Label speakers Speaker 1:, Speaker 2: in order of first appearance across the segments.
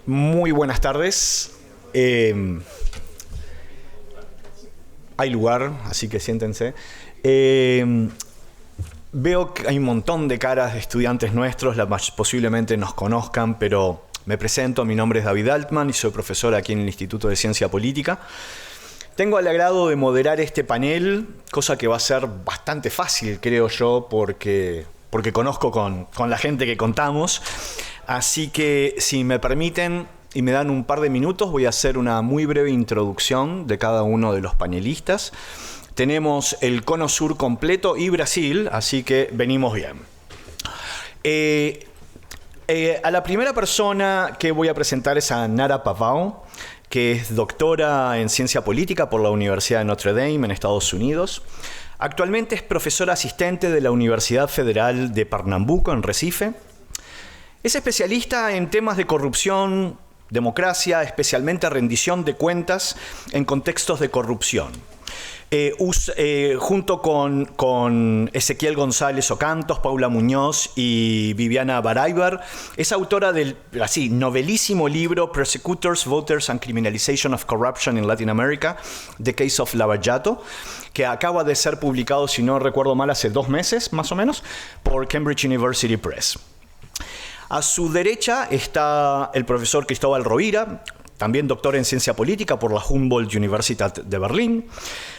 Speaker 1: Muy buenas tardes. Hay lugar, así que siéntense. Veo que hay un montón de caras de estudiantes nuestros, posiblemente nos conozcan, pero me presento, mi nombre es David Altman y soy profesor aquí en el Instituto de Ciencia Política. Tengo el agrado de moderar este panel, cosa que va a ser bastante fácil, creo yo, porque conozco con la gente que contamos. Así que, si me permiten y me dan un par de minutos, voy a hacer una muy breve introducción de cada uno de los panelistas. Tenemos el Cono Sur completo y Brasil, así que venimos bien. A la primera persona que voy a presentar es a Nara Pavão, que es doctora en Ciencia Política por la Universidad de Notre Dame en Estados Unidos. Actualmente es profesora asistente de la Universidad Federal de Pernambuco en Recife. Es especialista en temas de corrupción, democracia, especialmente rendición de cuentas en contextos de corrupción. Junto con Ezequiel González Ocantos, Paula Muñoz y Viviana Baraybar, es autora del novelísimo libro Prosecutors, Voters and Criminalization of Corruption in Latin America, The Case of Lava Jato, que acaba de ser publicado, si no recuerdo mal, hace 2 meses, más o menos, por Cambridge University Press. A su derecha está el profesor Cristóbal Rovira, también doctor en Ciencia Política por la Humboldt Universitat de Berlín.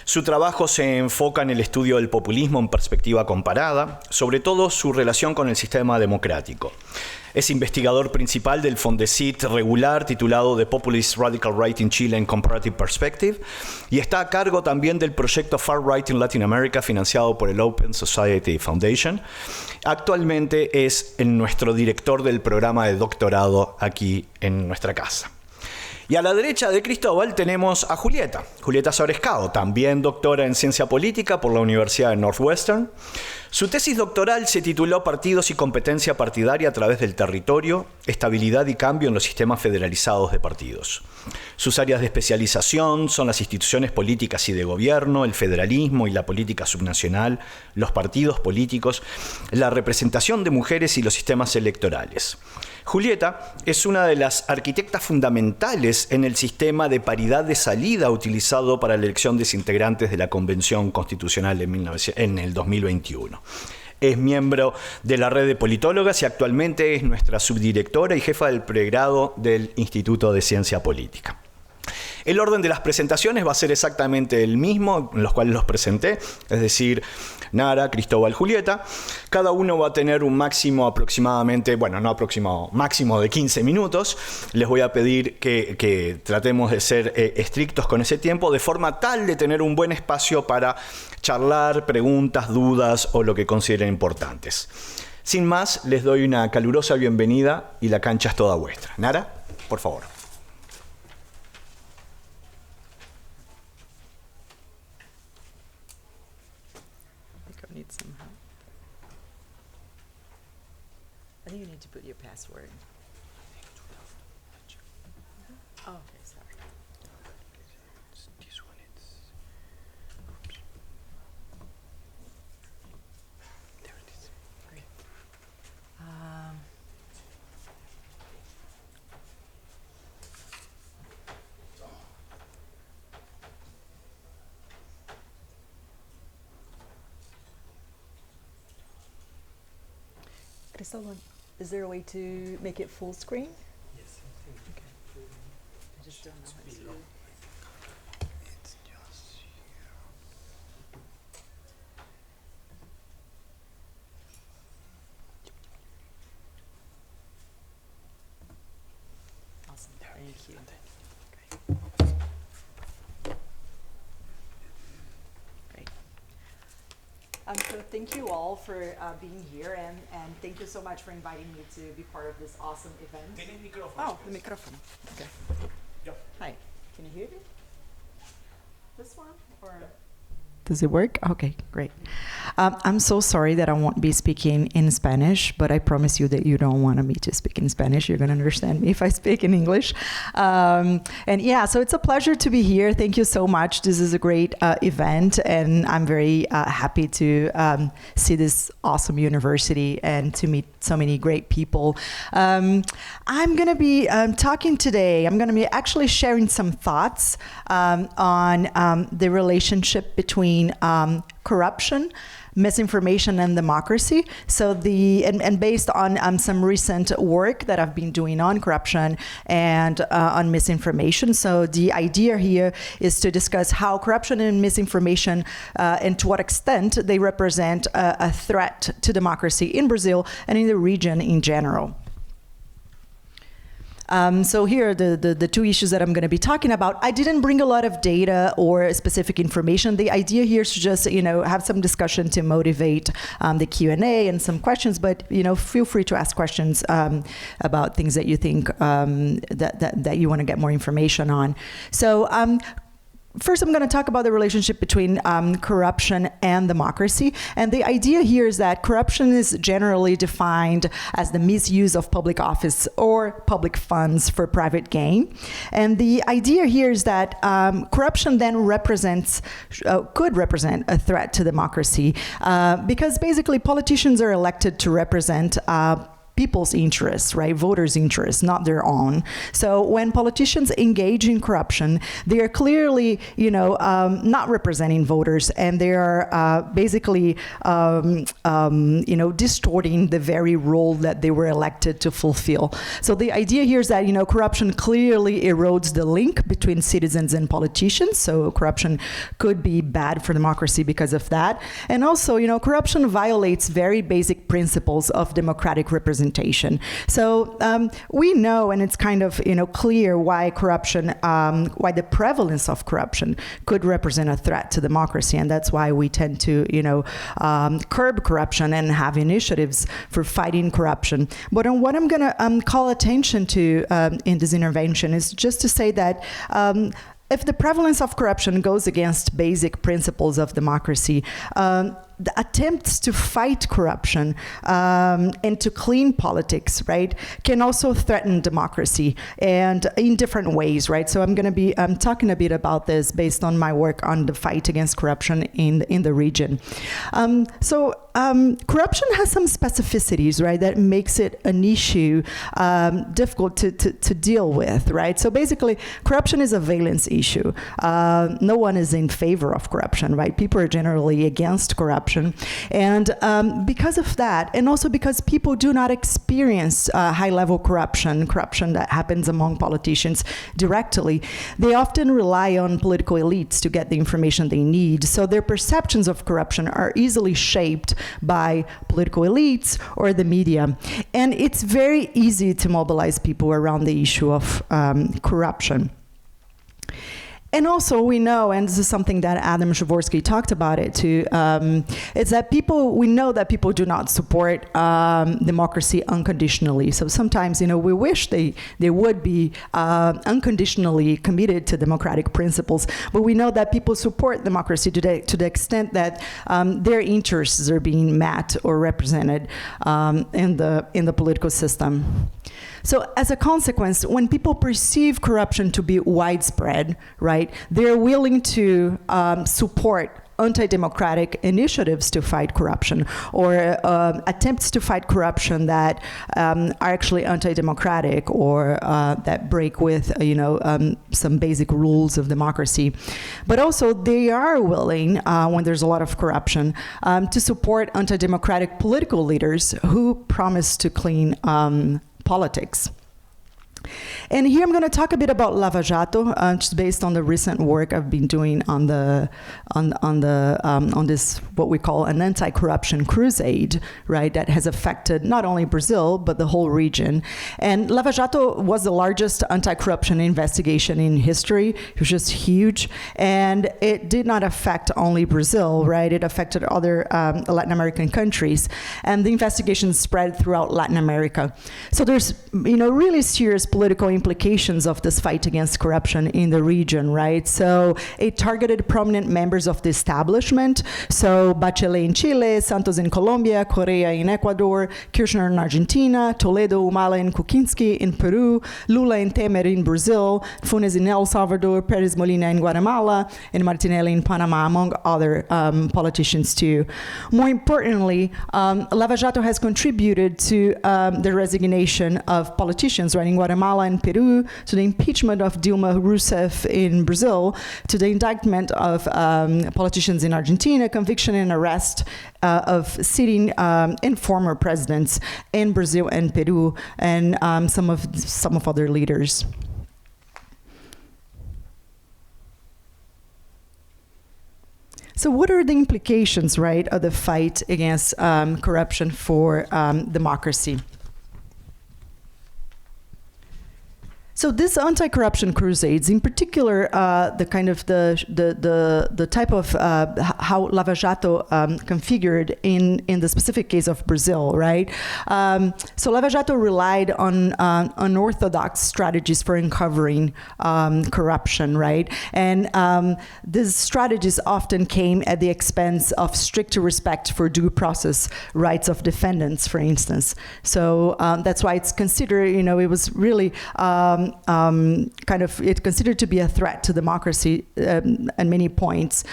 Speaker 1: Su trabajo se enfoca en el estudio del populismo en perspectiva comparada, sobre todo su relación con el sistema democrático. Es investigador principal del Fondesit regular titulado The Populist Radical Right in Chile in Comparative Perspective y está a cargo también del proyecto Far Right in Latin America financiado por el Open Society Foundation. Actualmente es nuestro director del programa de doctorado aquí en nuestra casa. Y a la derecha de Cristóbal tenemos a Julieta Sorescao, también doctora en Ciencia Política por la Universidad de Northwestern. Su tesis doctoral se tituló Partidos y competencia partidaria a través del territorio, estabilidad y cambio en los sistemas federalizados de partidos. Sus áreas de especialización son las instituciones políticas y de gobierno, el federalismo y la política subnacional, los partidos políticos, la representación de mujeres y los sistemas electorales. Julieta es una de las arquitectas fundamentales en el sistema de paridad de salida utilizado para la elección de integrantes de la Convención Constitucional en el 2021. Es miembro de la red de politólogas y actualmente es nuestra subdirectora y jefa del pregrado del Instituto de Ciencia Política. El orden de las presentaciones va a ser exactamente el mismo en los cuales los presenté, es decir, Nara, Cristóbal, Julieta. Cada uno va a tener un máximo aproximadamente, máximo de 15 minutos. Les voy a pedir que tratemos de ser estrictos con ese tiempo, de forma tal de tener un buen espacio para charlar, preguntas, dudas o lo que consideren importantes. Sin más, les doy una calurosa bienvenida y la cancha es toda vuestra. Nara, por favor.
Speaker 2: I think you need to put your password. Oh, okay, sorry.
Speaker 3: This one there it is.
Speaker 2: Great. Cristóbal, is there a way to make it full screen?
Speaker 3: Yes, I think
Speaker 2: Okay. I just don't know how to do it.
Speaker 3: it's just here.
Speaker 2: Awesome, thank you. Great. So thank you all for being here, and thank you so much for inviting me to be part of this awesome event. Oh, the microphone. Okay.
Speaker 1: Yep.
Speaker 2: Hi. Can you hear me? This one or? Does it work? Okay, great. I'm so sorry that I won't be speaking in Spanish, but I promise you that you don't want me to speak in Spanish. You're going to understand me if I speak in English. And yeah, so it's a pleasure to be here. Thank you so much. This is a great event, and I'm very happy to see this awesome university and to meet so many great people. I'm going to be talking today. I'm going to be actually sharing some thoughts on the relationship between corruption, misinformation, and democracy. So and based on some recent work that I've been doing on corruption and on misinformation. So the idea here is to discuss how corruption and misinformation and to what extent they represent a threat to democracy in Brazil and in the region in general. So here are the two issues that I'm going to be talking about. I didn't bring a lot of data or specific information. The idea here is to just, have some discussion to motivate the Q&A and some questions, but, feel free to ask questions about things that you think that you want to get more information on. So first, I'm going to talk about the relationship between corruption and democracy. And the idea here is that corruption is generally defined as the misuse of public office or public funds for private gain. And the idea here is that corruption then could represent a threat to democracy because basically politicians are elected to represent people's interests, right? Voters' interests, not their own. So when politicians engage in corruption, they are clearly, not representing voters, and they are basically, distorting the very role that they were elected to fulfill. So the idea here is that, corruption clearly erodes the link between citizens and politicians. So corruption could be bad for democracy because of that. And also, corruption violates very basic principles of democratic representation. So we know, and it's kind of clear why corruption, why the prevalence of corruption could represent a threat to democracy, and that's why we tend to curb corruption and have initiatives for fighting corruption. But what I'm going to call attention to in this intervention is just to say that if the prevalence of corruption goes against basic principles of democracy, the attempts to fight corruption and to clean politics, right, can also threaten democracy, and in different ways, right? So I'm going to be talking a bit about this based on my work on the fight against corruption in the region. Corruption has some specificities, right, that makes it an issue difficult to deal with, right? So basically, corruption is a valence issue. No one is in favor of corruption, right? People are generally against corruption. And because of that, and also because people do not experience high-level corruption that happens among politicians directly, they often rely on political elites to get the information they need. So their perceptions of corruption are easily shaped by political elites or the media. And it's very easy to mobilize people around the issue of corruption. And also we know, and this is something that Adam Przeworski talked about it too, is that we know that people do not support democracy unconditionally. So sometimes, we wish they would be unconditionally committed to democratic principles, but we know that people support democracy to the extent that their interests are being met or represented in the political system. So as a consequence, when people perceive corruption to be widespread, right, they're willing to support anti-democratic initiatives to fight corruption, or attempts to fight corruption that are actually anti-democratic or that break with some basic rules of democracy. But also they are willing, when there's a lot of corruption, to support anti-democratic political leaders who promise to clean politics. And here I'm going to talk a bit about Lava Jato, just based on the recent work I've been doing on this what we call an anti-corruption crusade, right? That has affected not only Brazil but the whole region. And Lava Jato was the largest anti-corruption investigation in history. It was just huge, and it did not affect only Brazil, right? It affected other Latin American countries, and the investigation spread throughout Latin America. So there's really serious political implications of this fight against corruption in the region, right? So it targeted prominent members of the establishment. So Bachelet in Chile, Santos in Colombia, Correa in Ecuador, Kirchner in Argentina, Toledo, Humala, and Kuczynski in Peru, Lula and Temer in Brazil, Funes in El Salvador, Perez Molina in Guatemala, and Martinelli in Panama, among other politicians too. More importantly, Lava Jato has contributed to the resignation of politicians, right, in Guatemala and Peru, to the impeachment of Dilma Rousseff in Brazil, to the indictment of politicians in Argentina, conviction and arrest of sitting and former presidents in Brazil and Peru, and some of other leaders. So what are the implications, right, of the fight against corruption for democracy? So this anti-corruption crusades, in particular, the kind of the type of how Lava Jato configured in the specific case of Brazil, right? So Lava Jato relied on unorthodox strategies for uncovering corruption, right? And these strategies often came at the expense of strict respect for due process rights of defendants, for instance. So that's why it's considered, you know, it was really it's considered to be a threat to democracy at many points.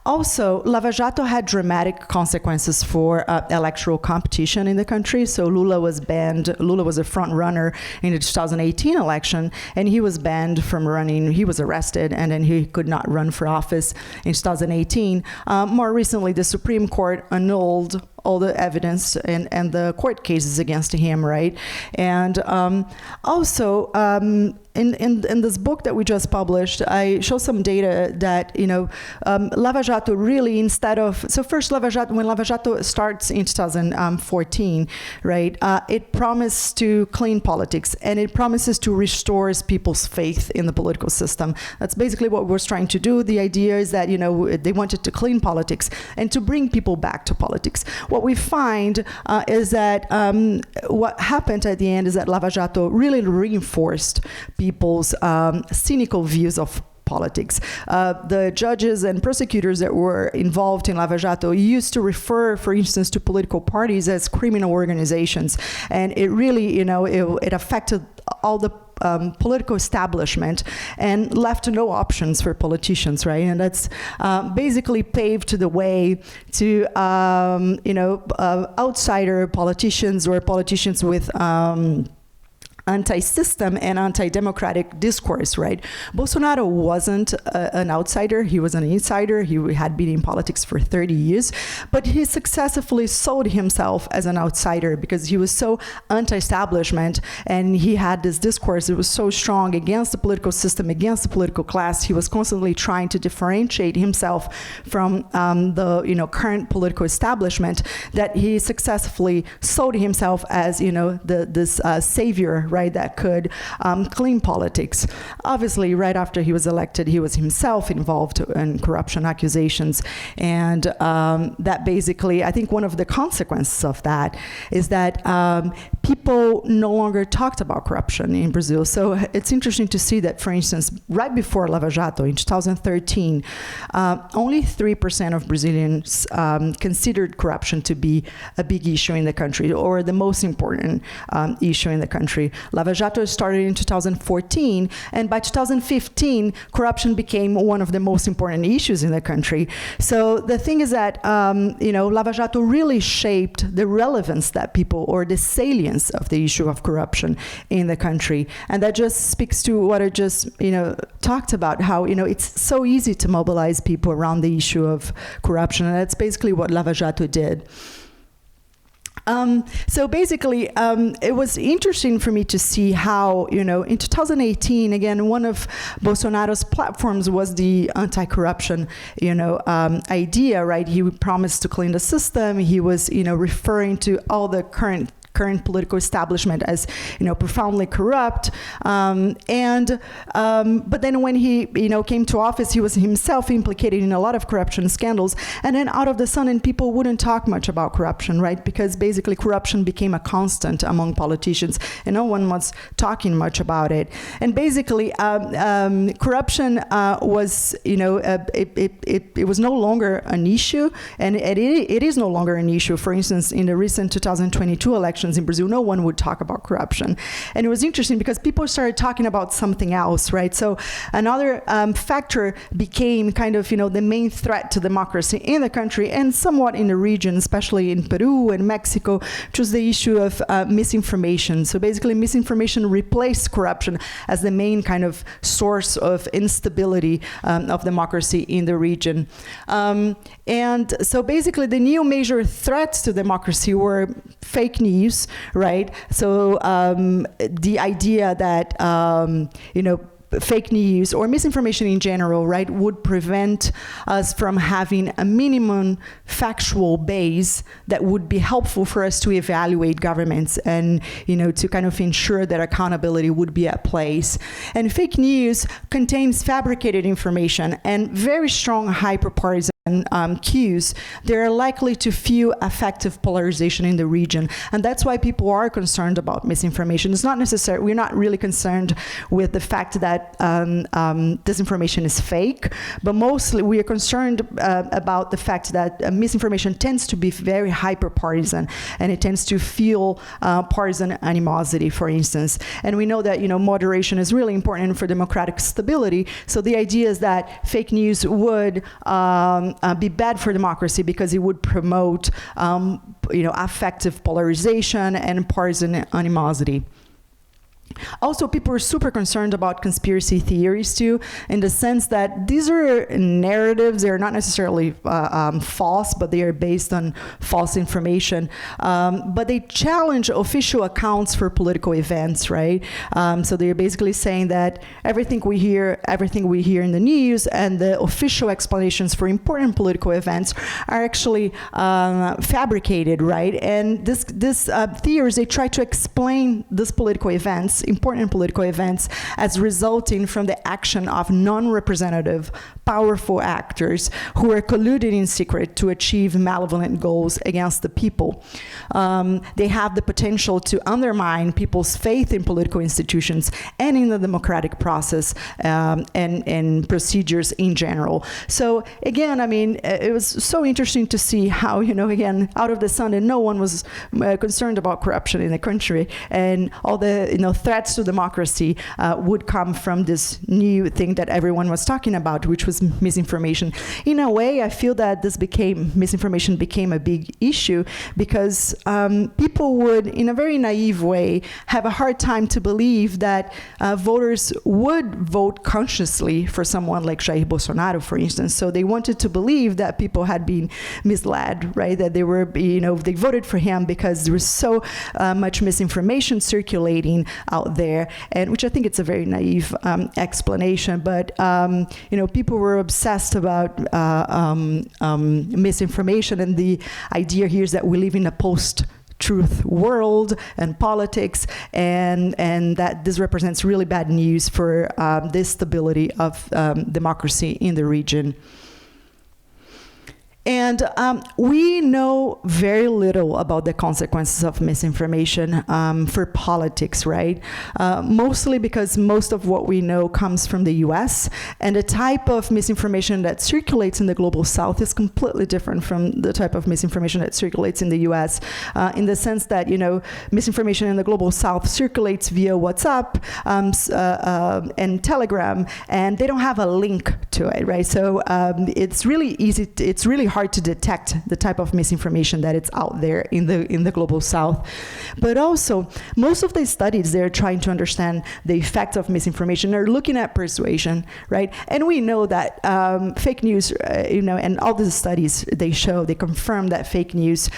Speaker 2: Also, Lava Jato had dramatic consequences for electoral competition in the country. So Lula was banned. Lula was a front runner in the 2018 election, and he was banned from running. He was arrested, and then he could not run for office in 2018. More recently, the Supreme Court annulled all the evidence and the court cases against him, right? And also, in this book that we just published, I show some data that, you know, Lava Jato really, instead of, so first when Lava Jato starts in 2014, right, it promised to clean politics, and it promises to restore people's faith in the political system. That's basically what we're trying to do. The idea is that, you know, they wanted to clean politics and to bring people back to politics. What we find is that what happened at the end is that Lava Jato really reinforced people's cynical views of politics. The judges and prosecutors that were involved in Lava Jato used to refer, for instance, to political parties as criminal organizations. And it really, you know, it affected all the political establishment and left no options for politicians, right? And that's basically paved the way to, outsider politicians or politicians with anti-system and anti-democratic discourse, right? Bolsonaro wasn't an outsider. He was an insider. He had been in politics for 30 years, but he successfully sold himself as an outsider because he was so anti-establishment, and he had this discourse that was so strong against the political system, against the political class. He was constantly trying to differentiate himself from the current political establishment, that he successfully sold himself as this savior, right, that could clean politics. Obviously, right after he was elected, he was himself involved in corruption accusations, and that basically, I think one of the consequences of that is that people no longer talked about corruption in Brazil. So it's interesting to see that, for instance, right before Lava Jato in 2013, only 3% of Brazilians considered corruption to be a big issue in the country, or the most important issue in the country. Lava Jato started in 2014, and by 2015, corruption became one of the most important issues in the country. So the thing is that, Lava Jato really shaped the relevance that people, or the salience of the issue of corruption in the country. And that just speaks to what I just, talked about, how, it's so easy to mobilize people around the issue of corruption. And that's basically what Lava Jato did. So basically, it was interesting for me to see how, in 2018, again, one of Bolsonaro's platforms was the anti-corruption, idea, right? He promised to clean the system. He was, referring to all the current current political establishment as, profoundly corrupt. But then when he, came to office, he was himself implicated in a lot of corruption scandals. And then out of the sudden, people wouldn't talk much about corruption, right? Because basically corruption became a constant among politicians, and no one was talking much about it. And basically, corruption was, it was no longer an issue, and it is no longer an issue. For instance, in the recent 2022 elections in Brazil, no one would talk about corruption. And it was interesting because people started talking about something else, right? So another factor became kind of, the main threat to democracy in the country and somewhat in the region, especially in Peru and Mexico, which was the issue of misinformation. So basically, misinformation replaced corruption as the main kind of source of instability of democracy in the region. And so basically, the new major threats to democracy were fake news, right? So the idea that, fake news or misinformation in general, right, would prevent us from having a minimum factual base that would be helpful for us to evaluate governments and, to kind of ensure that accountability would be at place. And fake news contains fabricated information and very strong hyperpartisan cues. They're likely to fuel effective polarization in the region. And that's why people are concerned about misinformation. It's not necessary, we're not really concerned with the fact that disinformation is fake, but mostly we are concerned about the fact that misinformation tends to be very hyper-partisan, and it tends to fuel partisan animosity, for instance. And we know that, moderation is really important for democratic stability. So the idea is that fake news would be bad for democracy because it would promote, affective polarization and partisan animosity. Also, people are super concerned about conspiracy theories too, in the sense that these are narratives. They're not necessarily false, but they are based on false information. But they challenge official accounts for political events, right? So they're basically saying that everything we hear in the news and the official explanations for important political events are actually fabricated, right? And this theories, they try to explain these political events, important political events, as resulting from the action of non-representative, powerful actors who are colluding in secret to achieve malevolent goals against the people. They have the potential to undermine people's faith in political institutions and in the democratic process and procedures in general. So again, it was so interesting to see how, again, out of the sudden, no one was concerned about corruption in the country, and all the threats to democracy would come from this new thing that everyone was talking about, which was misinformation. In a way, I feel that misinformation became a big issue because people would, in a very naive way, have a hard time to believe that voters would vote consciously for someone like Jair Bolsonaro, for instance. So they wanted to believe that people had been misled, right? That they were, they voted for him because there was so much misinformation circulating out there, and which I think it's a very naive explanation. But people were obsessed about misinformation, and the idea here is that we live in a post-truth world and politics, and that this represents really bad news for the stability of democracy in the region. And we know very little about the consequences of misinformation for politics, right? Mostly because most of what we know comes from the US, and the type of misinformation that circulates in the Global South is completely different from the type of misinformation that circulates in the US, in the sense that, misinformation in the Global South circulates via WhatsApp and Telegram, and they don't have a link to it, right? So it's really hard to detect the type of misinformation that it's out there in the Global South. But also, most of the studies, they're trying to understand the effect of misinformation. They're looking at persuasion, right? And we know that fake news, and all the studies, they confirm that fake news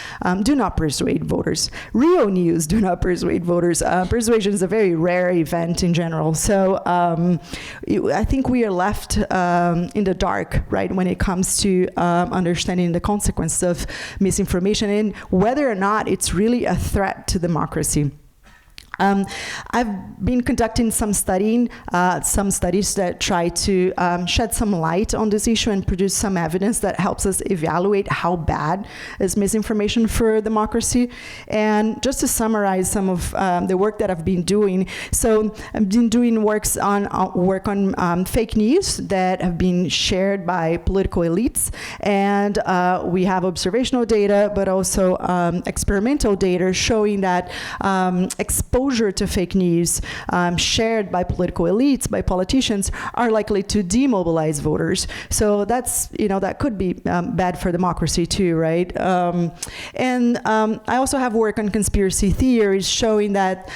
Speaker 2: do not persuade voters. Real news do not persuade voters. Persuasion is a very rare event in general. So I think we are left in the dark, right, when it comes to understanding understanding the consequences of misinformation and whether or not it's really a threat to democracy. I've been conducting some studies that try to shed some light on this issue and produce some evidence that helps us evaluate how bad is misinformation for democracy. And just to summarize some of the work that I've been doing, so I've been doing work on fake news that have been shared by political elites, and we have observational data, but also experimental data showing that exposure to fake news shared by political elites, by politicians, are likely to demobilize voters. So that's, that could be bad for democracy too, right? And I also have work on conspiracy theories showing that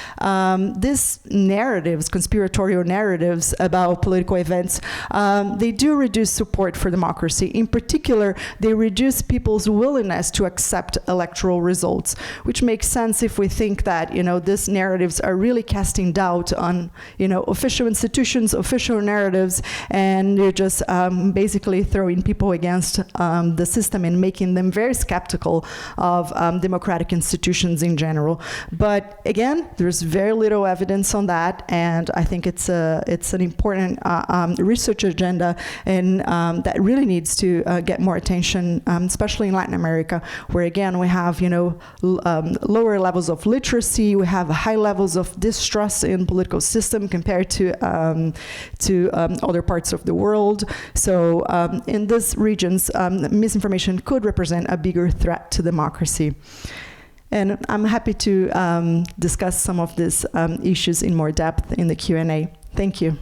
Speaker 2: these narratives, conspiratorial narratives about political events, they do reduce support for democracy. In particular, they reduce people's willingness to accept electoral results, which makes sense if we think that, these narratives are really casting doubt on, official institutions, official narratives, and they're just basically throwing people against the system and making them very skeptical of democratic institutions in general. But again, there's very little evidence on that, and I think it's an important research agenda, and that really needs to get more attention, especially in Latin America, where again we have lower levels of literacy, we have high levels of distrust in political system compared to other parts of the world. So in these regions, misinformation could represent a bigger threat to democracy. And I'm happy to discuss some of these issues in more depth in the Q&A. Thank you.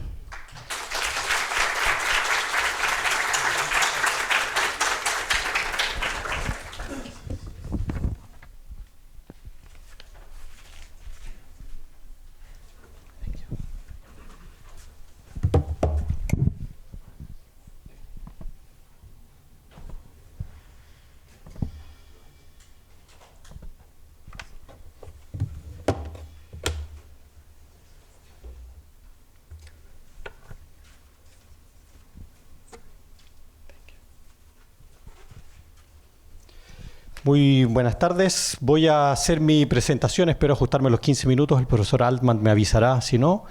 Speaker 4: Muy buenas tardes. Voy a hacer mi presentación, espero ajustarme a los 15 minutos. El profesor Altman me avisará si no,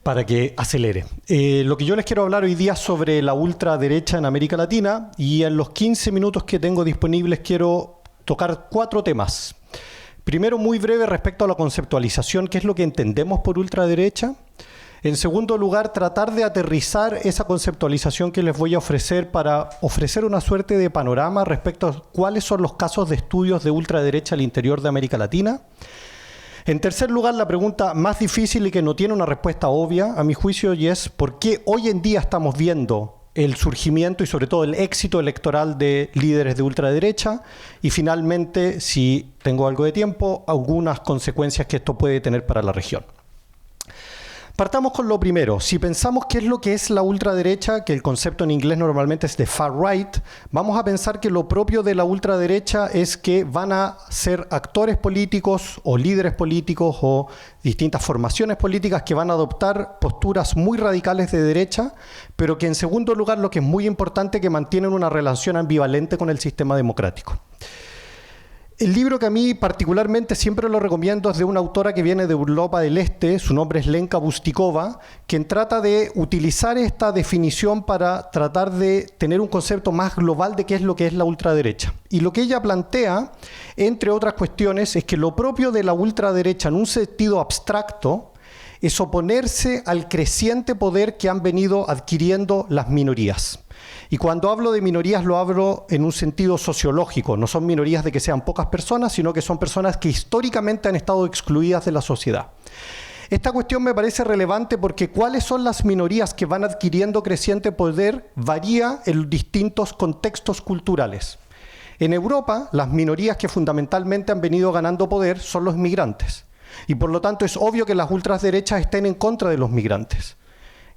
Speaker 4: para que acelere. Lo que yo les quiero hablar hoy día es sobre la ultraderecha en América Latina, y en los 15 minutos que tengo disponibles quiero tocar 4 temas. Primero, muy breve respecto a la conceptualización, qué es lo que entendemos por ultraderecha. En segundo lugar, tratar de aterrizar esa conceptualización que les voy a ofrecer para ofrecer una suerte de panorama respecto a cuáles son los casos de estudios de ultraderecha al interior de América Latina. En tercer lugar, la pregunta más difícil y que no tiene una respuesta obvia, a mi juicio, y es ¿por qué hoy en día estamos viendo el surgimiento y sobre todo el éxito electoral de líderes de ultraderecha? Y finalmente, si tengo algo de tiempo, algunas consecuencias que esto puede tener para la región. Partamos con lo primero. Si pensamos qué es lo que es la ultraderecha, que el concepto en inglés normalmente es de far right, vamos a pensar que lo propio de la ultraderecha es que van a ser actores políticos o líderes políticos o distintas formaciones políticas que van a adoptar posturas muy radicales de derecha, pero que en segundo lugar, lo que es muy importante, que mantienen una relación ambivalente con el sistema democrático. El libro que a mí particularmente siempre lo recomiendo es de una autora que viene de Europa del Este, su nombre es Lenka Bustikova, quien trata de utilizar esta definición para tratar de tener un concepto más global de qué es lo que es la ultraderecha. Y lo que ella plantea, entre otras cuestiones, es que lo propio de la ultraderecha en un sentido abstracto es oponerse al creciente poder que han venido adquiriendo las minorías. Y cuando hablo de minorías lo hablo en un sentido sociológico. No son minorías de que sean pocas personas, sino que son personas que históricamente han estado excluidas de la sociedad. Esta cuestión me parece relevante porque cuáles son las minorías que van adquiriendo creciente poder varía en distintos contextos culturales. En Europa, las minorías que fundamentalmente han venido ganando poder son los migrantes. Y por lo tanto es obvio que las ultraderechas estén en contra de los migrantes.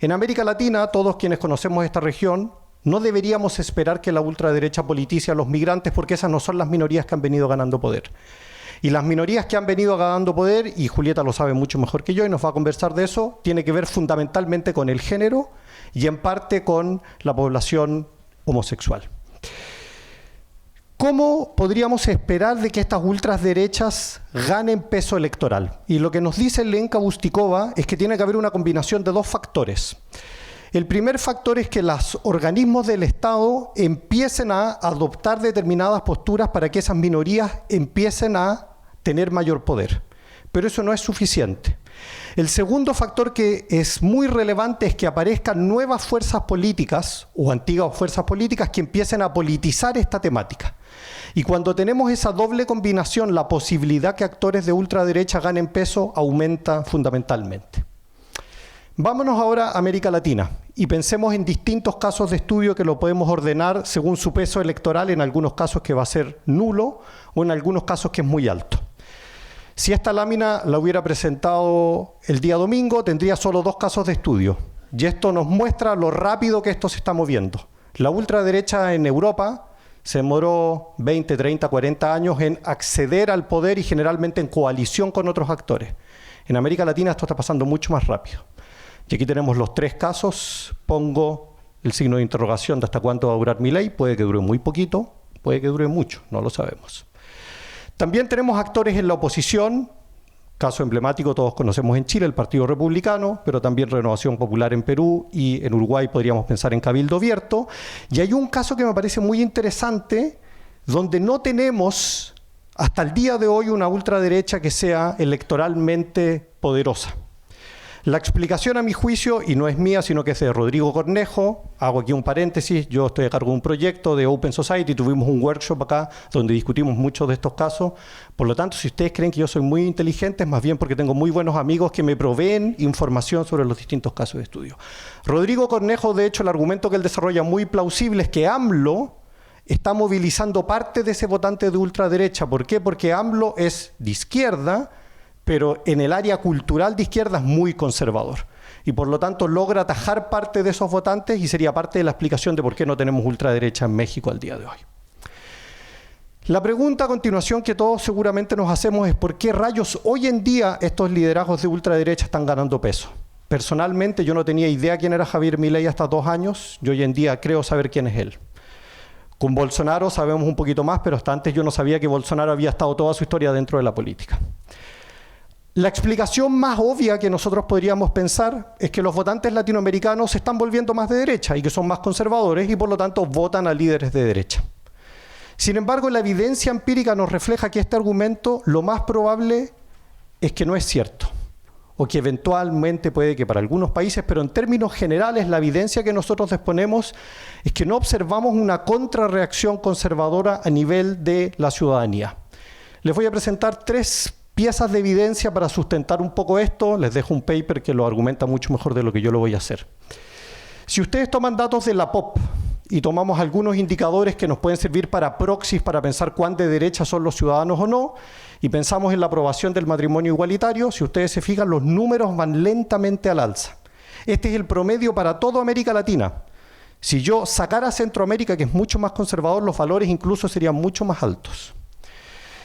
Speaker 4: En América Latina, todos quienes conocemos esta región, no deberíamos esperar que la ultraderecha politice a los migrantes porque esas no son las minorías que han venido ganando poder. Y las minorías que han venido ganando poder, y Julieta lo sabe mucho mejor que yo y nos va a conversar de eso, tiene que ver fundamentalmente con el género y en parte con la población homosexual. ¿Cómo podríamos esperar de que estas ultraderechas ganen peso electoral? Y lo que nos dice Lenka Bustikova es que tiene que haber una combinación de dos factores. El primer factor es que los organismos del Estado empiecen a adoptar determinadas posturas para que esas minorías empiecen a tener mayor poder. Pero eso no es suficiente. El segundo factor que es muy relevante es que aparezcan nuevas fuerzas políticas o antiguas fuerzas políticas que empiecen a politizar esta temática. Y cuando tenemos esa doble combinación, la posibilidad que actores de ultraderecha ganen peso aumenta fundamentalmente. Vámonos ahora a América Latina y pensemos en distintos casos de estudio que lo podemos ordenar según su peso electoral, en algunos casos que va a ser nulo o en algunos casos que es muy alto. Si esta lámina la hubiera presentado el día domingo, tendría solo 2 casos de estudio. Y esto nos muestra lo rápido que esto se está moviendo. La ultraderecha en Europa se demoró 20, 30, 40 años en acceder al poder y generalmente en coalición con otros actores. En América Latina esto está pasando mucho más rápido. Y aquí tenemos los 3 casos. Pongo el signo de interrogación de hasta cuánto va a durar Milei. Puede que dure muy poquito, puede que dure mucho, no lo sabemos. También tenemos actores en la oposición. Caso emblemático, todos conocemos en Chile, el Partido Republicano, pero también Renovación Popular en Perú y en Uruguay podríamos pensar en Cabildo Abierto. Y hay un caso que me parece muy interesante, donde no tenemos hasta el día de hoy una ultraderecha que sea electoralmente poderosa. La explicación, a mi juicio, y no es mía, sino que es de Rodrigo Cornejo, hago aquí un paréntesis, yo estoy a cargo de un proyecto de Open Society, tuvimos un workshop acá donde discutimos muchos de estos casos. Por lo tanto, si ustedes creen que yo soy muy inteligente, es más bien porque tengo muy buenos amigos que me proveen información sobre los distintos casos de estudio. Rodrigo Cornejo, de hecho, el argumento que él desarrolla muy plausible es que AMLO está movilizando parte de ese votante de ultraderecha. ¿Por qué? Porque AMLO es de izquierda, pero en el área cultural de izquierda es muy conservador. Y por lo tanto logra atajar parte de esos votantes y sería parte de la explicación de por qué no tenemos ultraderecha en México al día de hoy. La pregunta a continuación que todos seguramente nos hacemos es ¿por qué rayos hoy en día estos liderazgos de ultraderecha están ganando peso? Personalmente yo no tenía idea quién era Javier Milei hasta 2 años, yo hoy en día creo saber quién es él. Con Bolsonaro sabemos un poquito más, pero hasta antes yo no sabía que Bolsonaro había estado toda su historia dentro de la política. La explicación más obvia que nosotros podríamos pensar es que los votantes latinoamericanos se están volviendo más de derecha y que son más conservadores y por lo tanto votan a líderes de derecha. Sin embargo, la evidencia empírica nos refleja que este argumento lo más probable es que no es cierto o que eventualmente puede que para algunos países, pero en términos generales la evidencia que nosotros disponemos es que no observamos una contrarreacción conservadora a nivel de la ciudadanía. Les voy a presentar 3 piezas de evidencia para sustentar un poco esto. Les dejo un paper que lo argumenta mucho mejor de lo que yo lo voy a hacer. Si ustedes toman datos de la POP y tomamos algunos indicadores que nos pueden servir para proxies, para pensar cuán de derecha son los ciudadanos o no, y pensamos en la aprobación del matrimonio igualitario, si ustedes se fijan, los números van lentamente al alza. Este es el promedio para toda América Latina. Si yo sacara a Centroamérica, que es mucho más conservador, los valores incluso serían mucho más altos.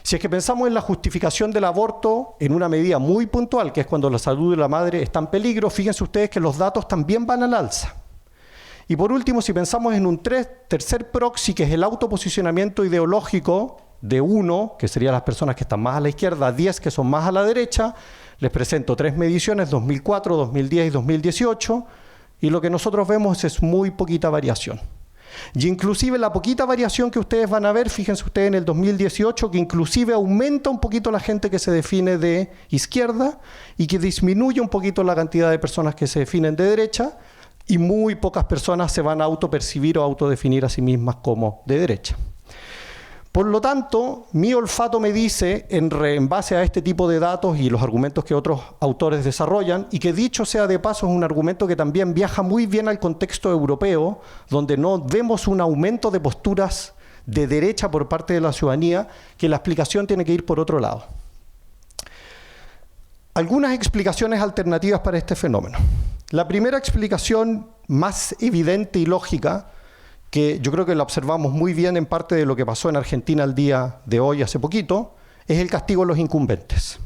Speaker 4: Si es que pensamos en la justificación del aborto en una medida muy puntual, que es cuando la salud de la madre está en peligro, fíjense ustedes que los datos también van al alza. Y por último, si pensamos en un tercer proxy, que es el autoposicionamiento ideológico de 1, que serían las personas que están más a la izquierda, 10 que son más a la derecha, les presento 3 mediciones, 2004, 2010 y 2018, y lo que nosotros vemos es muy poquita variación. Y inclusive la poquita variación que ustedes van a ver, fíjense ustedes en el 2018, que inclusive aumenta un poquito la gente que se define de izquierda y que disminuye un poquito la cantidad de personas que se definen de derecha, y muy pocas personas se van a autopercibir o autodefinir a sí mismas como de derecha. Por lo tanto, mi olfato me dice, en base a este tipo de datos y los argumentos que otros autores desarrollan, y que dicho sea de paso es un argumento que también viaja muy bien al contexto europeo, donde no vemos un aumento de posturas de derecha por parte de la ciudadanía, que la explicación tiene que ir por otro lado. Algunas explicaciones alternativas para este fenómeno. La primera explicación más evidente y lógica, que yo creo que la observamos muy bien en parte de lo que pasó en Argentina el día de hoy, hace poquito, es el castigo a los incumbentes.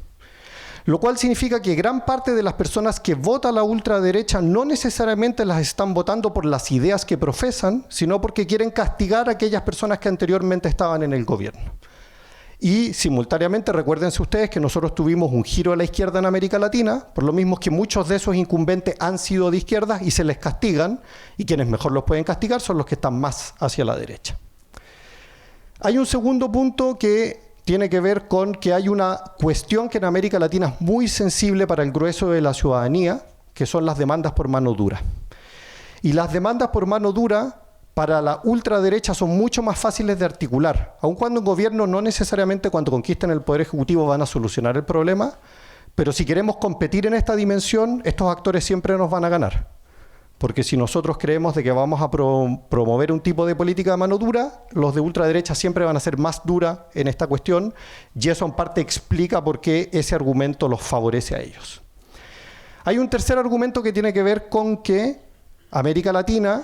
Speaker 4: Lo cual significa que gran parte de las personas que votan a la ultraderecha no necesariamente las están votando por las ideas que profesan, sino porque quieren castigar a aquellas personas que anteriormente estaban en el gobierno. Y simultáneamente, recuérdense ustedes que nosotros tuvimos un giro a la izquierda en América Latina, por lo mismo que muchos de esos incumbentes han sido de izquierda y se les castigan, y quienes mejor los pueden castigar son los que están más hacia la derecha. Hay un segundo punto que tiene que ver con que hay una cuestión que en América Latina es muy sensible para el grueso de la ciudadanía, que son las demandas por mano dura. Y las demandas por mano dura para la ultraderecha son mucho más fáciles de articular, aun cuando en gobierno no necesariamente cuando conquisten el poder ejecutivo van a solucionar el problema, pero si queremos competir en esta dimensión, estos actores siempre nos van a ganar. Porque si nosotros creemos de que vamos a promover un tipo de política de mano dura, los de ultraderecha siempre van a ser más dura en esta cuestión, y eso en parte explica por qué ese argumento los favorece a ellos. Hay un tercer argumento que tiene que ver con que América Latina,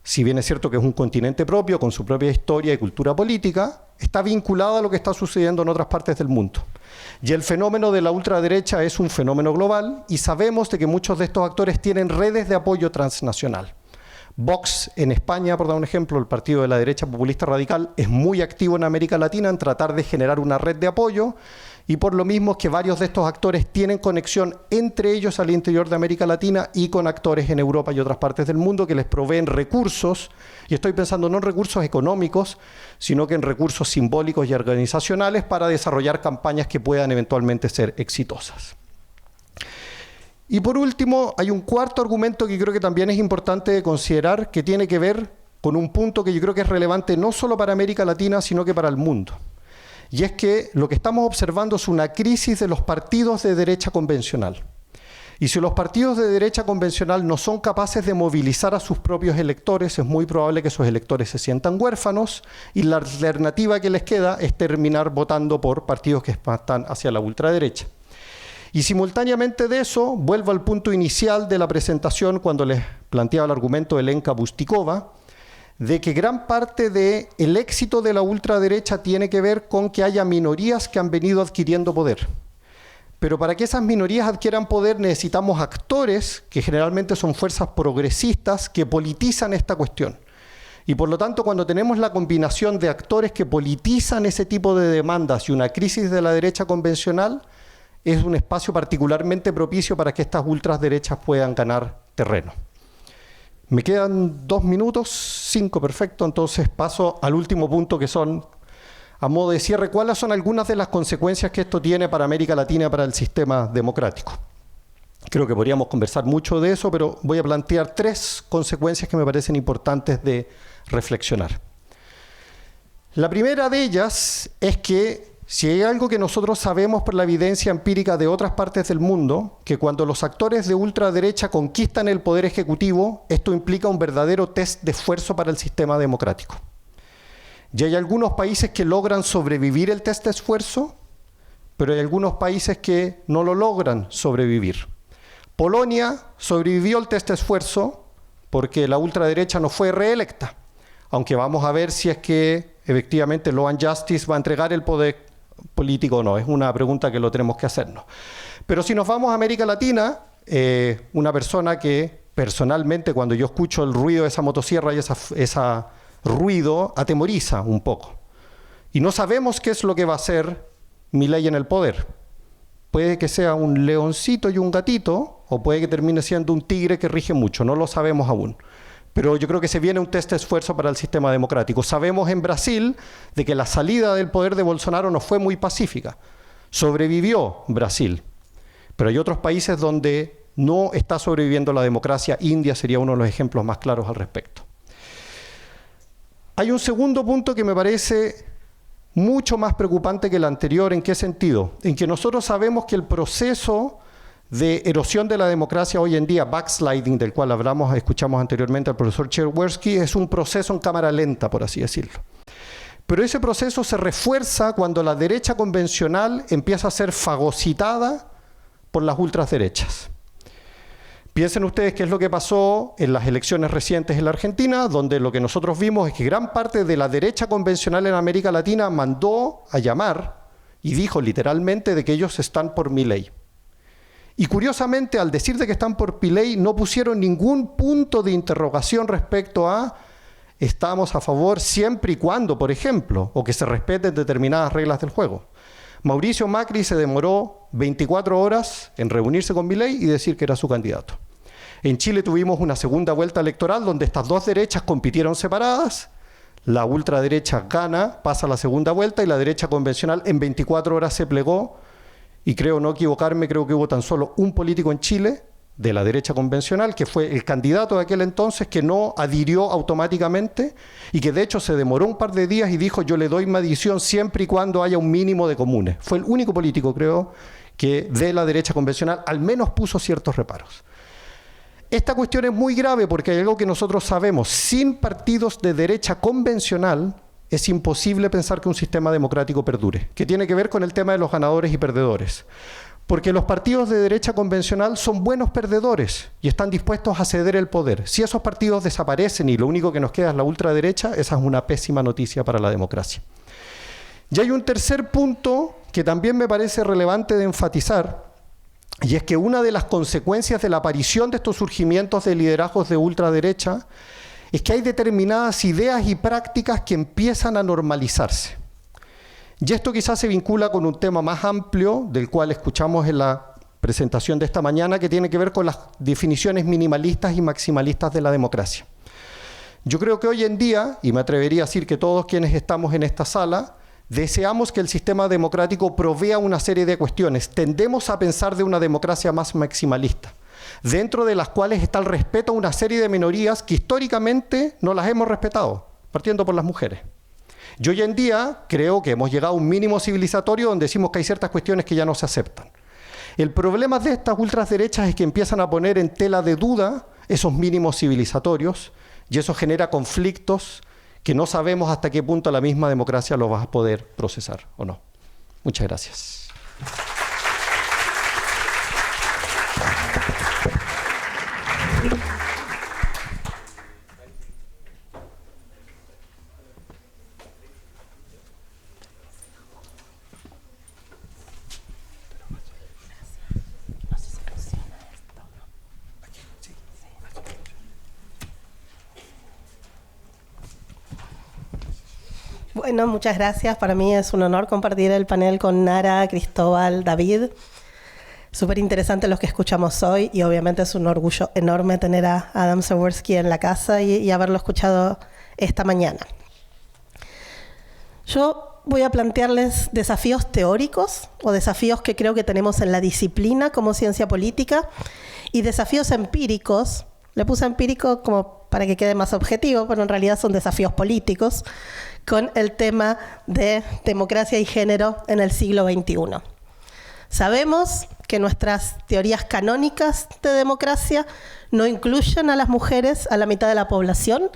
Speaker 4: si bien es cierto que es un continente propio, con su propia historia y cultura política, está vinculada a lo que está sucediendo en otras partes del mundo. Y el fenómeno de la ultraderecha es un fenómeno global y sabemos de que muchos de estos actores tienen redes de apoyo transnacional. Vox en España, por dar un ejemplo, el partido de la derecha populista radical, es muy activo en América Latina en tratar de generar una red de apoyo, y por lo mismo es que varios de estos actores tienen conexión entre ellos al interior de América Latina y con actores en Europa y otras partes del mundo que les proveen recursos, y estoy pensando no en recursos económicos, sino que en recursos simbólicos y organizacionales para desarrollar campañas que puedan eventualmente ser exitosas. Y por último, hay un cuarto argumento que creo que también es importante de considerar, que tiene que ver con un punto que yo creo que es relevante no solo para América Latina, sino que para el mundo. Y es que lo que estamos observando es una crisis de los partidos de derecha convencional. Y si los partidos de derecha convencional no son capaces de movilizar a sus propios electores, es muy probable que esos electores se sientan huérfanos, y la alternativa que les queda es terminar votando por partidos que están hacia la ultraderecha. Y simultáneamente de eso, vuelvo al punto inicial de la presentación cuando les planteaba el argumento de Lenka Bustikova, de que gran parte del éxito de la ultraderecha tiene que ver con que haya minorías que han venido adquiriendo poder. Pero para que esas minorías adquieran poder necesitamos actores, que generalmente son fuerzas progresistas, que politizan esta cuestión. Y por lo tanto, cuando tenemos la combinación de actores que politizan ese tipo de demandas y una crisis de la derecha convencional, es un espacio particularmente propicio para que estas ultraderechas puedan ganar terreno. Me quedan 2 minutos, 5, perfecto, entonces paso al último punto, que son, a modo de cierre, cuáles son algunas de las consecuencias que esto tiene para América Latina y para el sistema democrático. Creo que podríamos conversar mucho de eso, pero voy a plantear 3 consecuencias que me parecen importantes de reflexionar. La primera de ellas es que si hay algo que nosotros sabemos por la evidencia empírica de otras partes del mundo, que cuando los actores de ultraderecha conquistan el poder ejecutivo, esto implica un verdadero test de esfuerzo para el sistema democrático. Y hay algunos países que logran sobrevivir el test de esfuerzo, pero hay algunos países que no lo logran sobrevivir. Polonia sobrevivió el test de esfuerzo porque la ultraderecha no fue reelecta, aunque vamos a ver si es que efectivamente Law and Justice va a entregar el poder político o no, es una pregunta que lo tenemos que hacernos. Pero si nos vamos a América Latina, una persona que personalmente cuando yo escucho el ruido de esa motosierra y ese ruido atemoriza un poco. Y no sabemos qué es lo que va a hacer Milei en el poder. Puede que sea un leoncito y un gatito, o puede que termine siendo un tigre que rige mucho, no lo sabemos aún. Pero yo creo que se viene un test de esfuerzo para el sistema democrático. Sabemos en Brasil de que la salida del poder de Bolsonaro no fue muy pacífica. Sobrevivió Brasil. Pero hay otros países donde no está sobreviviendo la democracia. India sería uno de los ejemplos más claros al respecto. Hay un segundo punto que me parece mucho más preocupante que el anterior. ¿En qué sentido? En que nosotros sabemos que el proceso de erosión de la democracia hoy en día, backsliding, del cual escuchamos anteriormente al profesor Cherwirski, es un proceso en cámara lenta, por así decirlo. Pero ese proceso se refuerza cuando la derecha convencional empieza a ser fagocitada por las ultraderechas. Piensen ustedes qué es lo que pasó en las elecciones recientes en la Argentina, donde lo que nosotros vimos es que gran parte de la derecha convencional en América Latina mandó a llamar y dijo literalmente de que ellos están por Milei. Y curiosamente, al decir de que están por ley, no pusieron ningún punto de interrogación respecto a estamos a favor siempre y cuando, por ejemplo, o que se respeten determinadas reglas del juego. Mauricio Macri se demoró 24 horas en reunirse con Milei y decir que era su candidato. En Chile tuvimos una segunda vuelta electoral donde estas dos derechas compitieron separadas. La ultraderecha gana, pasa a la segunda vuelta y la derecha convencional en 24 horas se plegó. Y creo no equivocarme, creo que hubo tan solo un político en Chile de la derecha convencional, que fue el candidato de aquel entonces, que no adhirió automáticamente y que de hecho se demoró un par de días y dijo yo le doy mi adhesión siempre y cuando haya un mínimo de comunes. Fue el único político, creo, que de la derecha convencional al menos puso ciertos reparos. Esta cuestión es muy grave porque hay algo que nosotros sabemos. Sin partidos de derecha convencional es imposible pensar que un sistema democrático perdure, que tiene que ver con el tema de los ganadores y perdedores. Porque los partidos de derecha convencional son buenos perdedores y están dispuestos a ceder el poder. Si esos partidos desaparecen y lo único que nos queda es la ultraderecha, esa es una pésima noticia para la democracia. Y hay un tercer punto que también me parece relevante de enfatizar, y es que una de las consecuencias de la aparición de estos surgimientos de liderazgos de ultraderecha es que hay determinadas ideas y prácticas que empiezan a normalizarse. Y esto quizás se vincula con un tema más amplio, del cual escuchamos en la presentación de esta mañana, que tiene que ver con las definiciones minimalistas y maximalistas de la democracia. Yo creo que hoy en día, y me atrevería a decir que todos quienes estamos en esta sala, deseamos que el sistema democrático provea una serie de cuestiones. Tendemos a pensar de una democracia más maximalista, dentro de las cuales está el respeto a una serie de minorías que históricamente no las hemos respetado, partiendo por las mujeres. Y hoy en día creo que hemos llegado a un mínimo civilizatorio donde decimos que hay ciertas cuestiones que ya no se aceptan. El problema de estas ultraderechas es que empiezan a poner en tela de duda esos mínimos civilizatorios y eso genera conflictos que no sabemos hasta qué punto la misma democracia lo va a poder procesar o no. Muchas gracias.
Speaker 5: Bueno, muchas gracias. Para mí es un honor compartir el panel con Nara, Cristóbal, David. Súper interesante los que escuchamos hoy y obviamente es un orgullo enorme tener a Adam Przeworski en la casa y haberlo escuchado esta mañana. Yo voy a plantearles desafíos teóricos o desafíos que creo que tenemos en la disciplina como ciencia política y desafíos empíricos. Le puse empírico como para que quede más objetivo, pero en realidad son desafíos políticos con el tema de democracia y género en el siglo XXI. Sabemos que nuestras teorías canónicas de democracia no incluyen a las mujeres a la mitad de la población,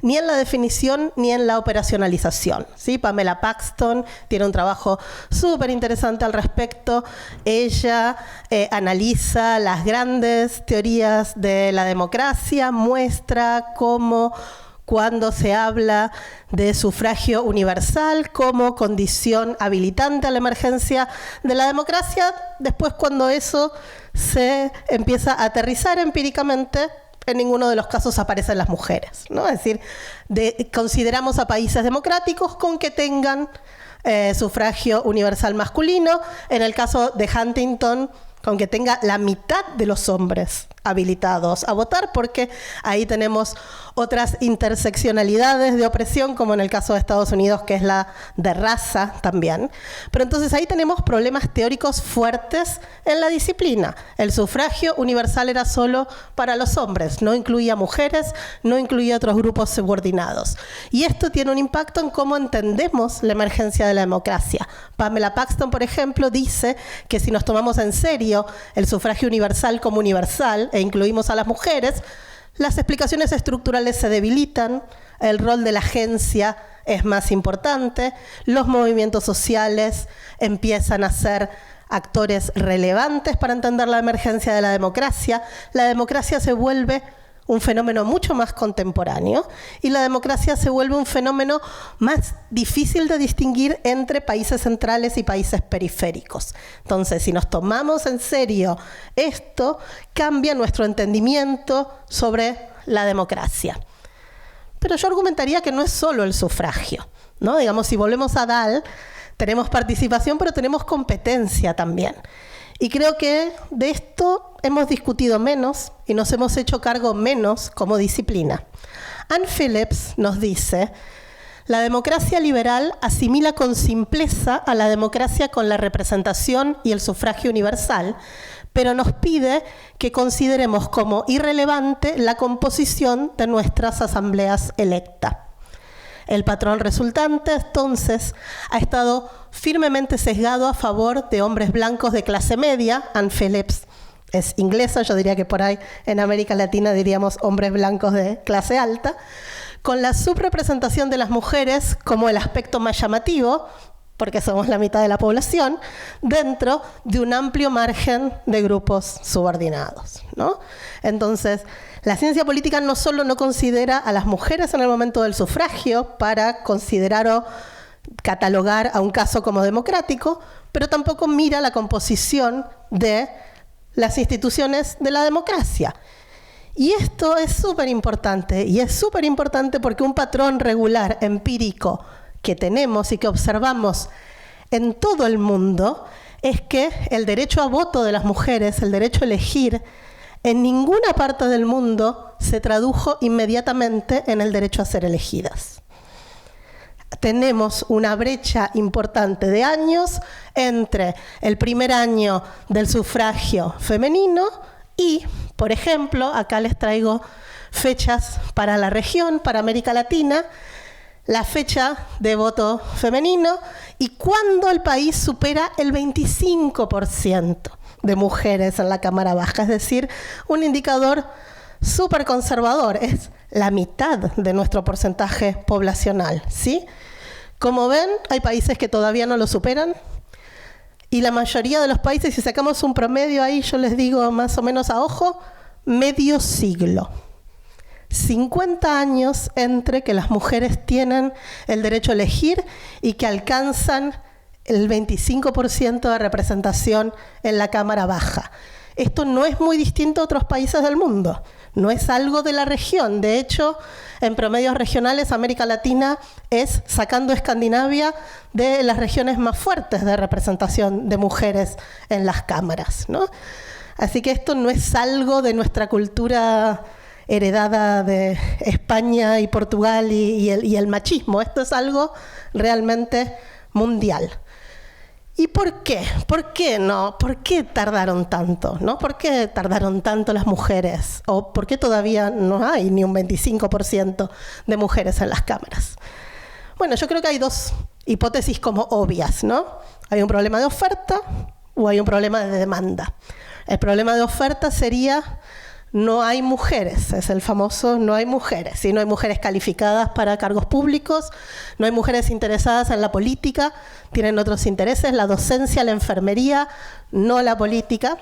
Speaker 5: ni en la definición ni en la operacionalización. ¿Sí? Pamela Paxton tiene un trabajo súper interesante al respecto. Ella analiza las grandes teorías de la democracia, muestra cómo cuando se habla de sufragio universal como condición habilitante a la emergencia de la democracia, después cuando eso se empieza a aterrizar empíricamente, en ninguno de los casos aparecen las mujeres, ¿no? Es decir, consideramos a países democráticos con que tengan sufragio universal masculino, en el caso de Huntington, con que tenga la mitad de los hombres habilitados a votar, porque ahí tenemos otras interseccionalidades de opresión, como en el caso de Estados Unidos, que es la de raza también. Pero entonces ahí tenemos problemas teóricos fuertes en la disciplina. El sufragio universal era solo para los hombres, no incluía mujeres, no incluía otros grupos subordinados. Y esto tiene un impacto en cómo entendemos la emergencia de la democracia. Pamela Paxton, por ejemplo, dice que si nos tomamos en serio el sufragio universal como universal e incluimos a las mujeres, las explicaciones estructurales se debilitan, el rol de la agencia es más importante, los movimientos sociales empiezan a ser actores relevantes para entender la emergencia de la democracia se vuelve un fenómeno mucho más contemporáneo y la democracia se vuelve un fenómeno más difícil de distinguir entre países centrales y países periféricos. Entonces, si nos tomamos en serio esto, cambia nuestro entendimiento sobre la democracia. Pero yo argumentaría que no es solo el sufragio, ¿no? Digamos, si volvemos a Dahl, tenemos participación, pero tenemos competencia también. Y creo que de esto hemos discutido menos y nos hemos hecho cargo menos como disciplina. Anne Phillips nos dice, la democracia liberal asimila con simpleza a la democracia con la representación y el sufragio universal, pero nos pide que consideremos como irrelevante la composición de nuestras asambleas electas. El patrón resultante, entonces, ha estado firmemente sesgado a favor de hombres blancos de clase media. Anne Phillips es inglesa, yo diría que por ahí en América Latina diríamos hombres blancos de clase alta, con la subrepresentación de las mujeres como el aspecto más llamativo, porque somos la mitad de la población, dentro de un amplio margen de grupos subordinados, ¿no? Entonces, la ciencia política no solo no considera a las mujeres en el momento del sufragio para considerar o catalogar a un caso como democrático, pero tampoco mira la composición de las instituciones de la democracia. Y esto es súper importante, y es súper importante porque un patrón regular, empírico, que tenemos y que observamos en todo el mundo es que el derecho a voto de las mujeres, el derecho a elegir, en ninguna parte del mundo se tradujo inmediatamente en el derecho a ser elegidas. Tenemos una brecha importante de años entre el primer año del sufragio femenino y, por ejemplo, acá les traigo fechas para la región, para América Latina, la fecha de voto femenino y cuando el país supera el 25% de mujeres en la Cámara Baja, es decir, un indicador súper conservador, es la mitad de nuestro porcentaje poblacional, ¿sí? Como ven, hay países que todavía no lo superan y la mayoría de los países, si sacamos un promedio ahí, yo les digo más o menos a ojo, medio siglo. 50 años entre que las mujeres tienen el derecho a elegir y que alcanzan el 25% de representación en la Cámara Baja. Esto no es muy distinto a otros países del mundo, no es algo de la región. De hecho, en promedios regionales, América Latina es, sacando Escandinavia, de las regiones más fuertes de representación de mujeres en las cámaras, ¿no? Así que esto no es algo de nuestra cultura heredada de España y Portugal y el machismo. Esto es algo realmente mundial. ¿Y por qué? ¿Por qué no? ¿Por qué tardaron tanto? ¿No? ¿Por qué tardaron tanto las mujeres? ¿O por qué todavía no hay ni un 25% de mujeres en las cámaras? Bueno, yo creo que hay dos hipótesis como obvias, ¿no? Hay un problema de oferta o hay un problema de demanda. El problema de oferta sería no hay mujeres, es el famoso no hay mujeres, ¿sí? No hay mujeres calificadas para cargos públicos, no hay mujeres interesadas en la política, tienen otros intereses, la docencia, la enfermería, no la política.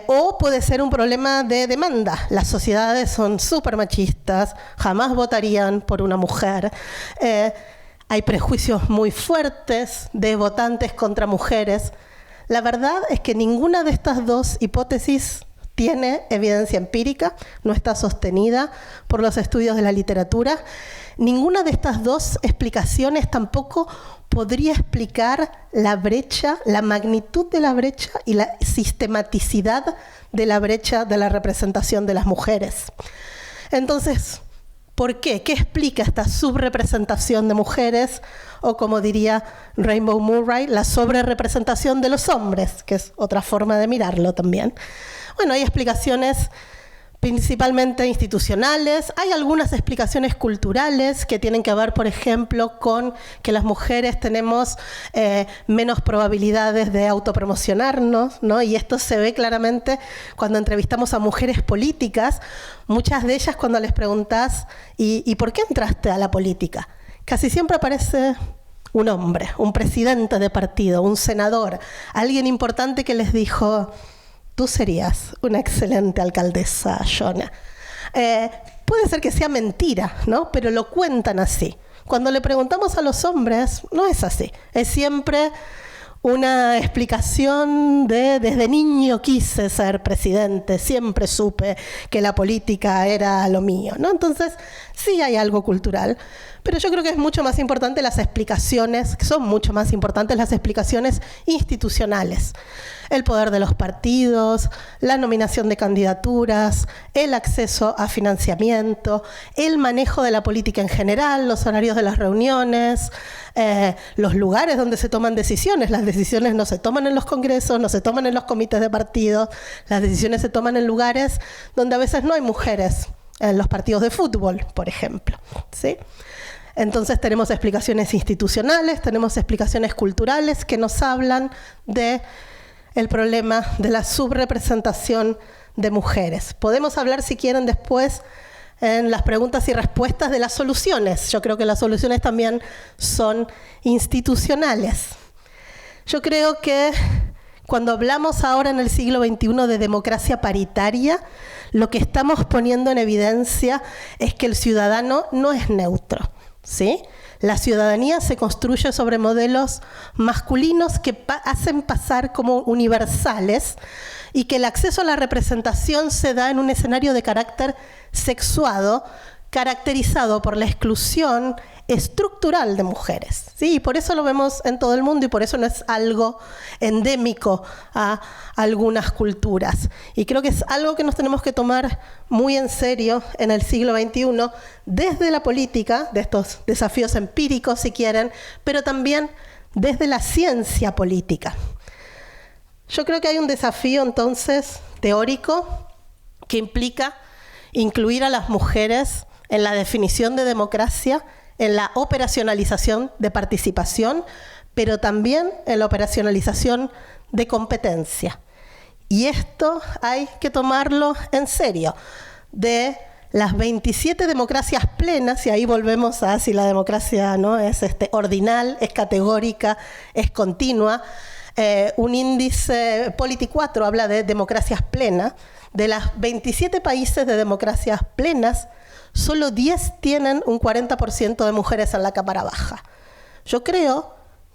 Speaker 5: O puede ser un problema de demanda. Las sociedades son súper machistas, jamás votarían por una mujer. Hay prejuicios muy fuertes de votantes contra mujeres. La verdad es que ninguna de estas dos hipótesis tiene evidencia empírica, no está sostenida por los estudios de la literatura. Ninguna de estas dos explicaciones tampoco podría explicar la brecha, la magnitud de la brecha y la sistematicidad de la brecha de la representación de las mujeres. Entonces, ¿por qué? ¿Qué explica esta subrepresentación de mujeres? O como diría Rainbow Murray, la sobrerepresentación de los hombres, que es otra forma de mirarlo también. Bueno, hay explicaciones principalmente institucionales, hay algunas explicaciones culturales que tienen que ver, por ejemplo, con que las mujeres tenemos menos probabilidades de autopromocionarnos, ¿no? Y esto se ve claramente cuando entrevistamos a mujeres políticas. Muchas de ellas, cuando les preguntás, ¿y por qué entraste a la política? Casi siempre aparece un hombre, un presidente de partido, un senador, alguien importante que les dijo: tú serías una excelente alcaldesa, Shona. puede ser que sea mentira, ¿no? Pero lo cuentan así. Cuando le preguntamos a los hombres, no es así. Es siempre una explicación de desde niño quise ser presidente, siempre supe que la política era lo mío, ¿no? Entonces, sí hay algo cultural, pero yo creo que es mucho más importante las explicaciones, que son mucho más importantes las explicaciones institucionales. El poder de los partidos, la nominación de candidaturas, el acceso a financiamiento, el manejo de la política en general, los horarios de las reuniones, los lugares donde se toman decisiones. Las decisiones no se toman en los congresos, no se toman en los comités de partidos, las decisiones se toman en lugares donde a veces no hay mujeres, en los partidos de fútbol, por ejemplo, ¿sí? Entonces tenemos explicaciones institucionales, tenemos explicaciones culturales que nos hablan de el problema de la subrepresentación de mujeres. Podemos hablar, si quieren, después en las preguntas y respuestas de las soluciones. Yo creo que las soluciones también son institucionales. Yo creo que cuando hablamos ahora en el siglo XXI de democracia paritaria, lo que estamos poniendo en evidencia es que el ciudadano no es neutro, ¿sí? La ciudadanía se construye sobre modelos masculinos que hacen pasar como universales y que el acceso a la representación se da en un escenario de carácter sexuado, caracterizado por la exclusión estructural de mujeres, ¿sí? Y por eso lo vemos en todo el mundo y por eso no es algo endémico a algunas culturas. Y creo que es algo que nos tenemos que tomar muy en serio en el siglo XXI, desde la política, de estos desafíos empíricos, si quieren, pero también desde la ciencia política. Yo creo que hay un desafío, entonces, teórico, que implica incluir a las mujeres en la definición de democracia, en la operacionalización de participación, pero también en la operacionalización de competencia. Y esto hay que tomarlo en serio. De las 27 democracias plenas, y ahí volvemos a si la democracia no es ordinal, es categórica, es continua, un índice Polity4 habla de democracias plenas. De las 27 países de democracias plenas, solo 10 tienen un 40% de mujeres en la cámara baja. Yo creo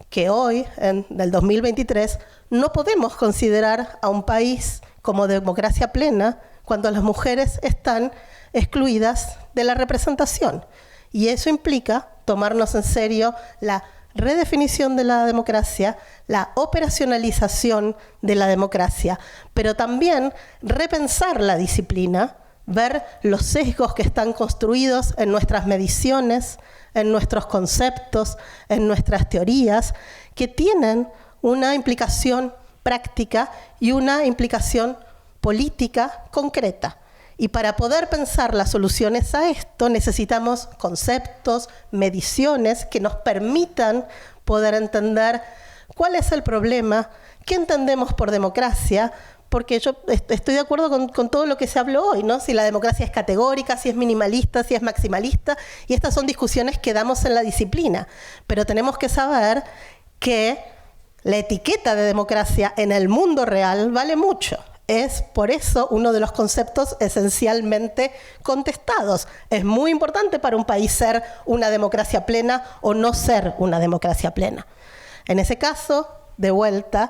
Speaker 5: que hoy, en el 2023, no podemos considerar a un país como democracia plena cuando las mujeres están excluidas de la representación. Y eso implica tomarnos en serio la redefinición de la democracia, la operacionalización de la democracia, pero también repensar la disciplina, ver los sesgos que están construidos en nuestras mediciones, en nuestros conceptos, en nuestras teorías, que tienen una implicación práctica y una implicación política concreta. Y para poder pensar las soluciones a esto necesitamos conceptos, mediciones que nos permitan poder entender cuál es el problema, qué entendemos por democracia, porque yo estoy de acuerdo con todo lo que se habló hoy, ¿no? Si la democracia es categórica, si es minimalista, si es maximalista, y estas son discusiones que damos en la disciplina. Pero tenemos que saber que la etiqueta de democracia en el mundo real vale mucho. Es por eso uno de los conceptos esencialmente contestados. Es muy importante para un país ser una democracia plena o no ser una democracia plena. En ese caso, de vuelta,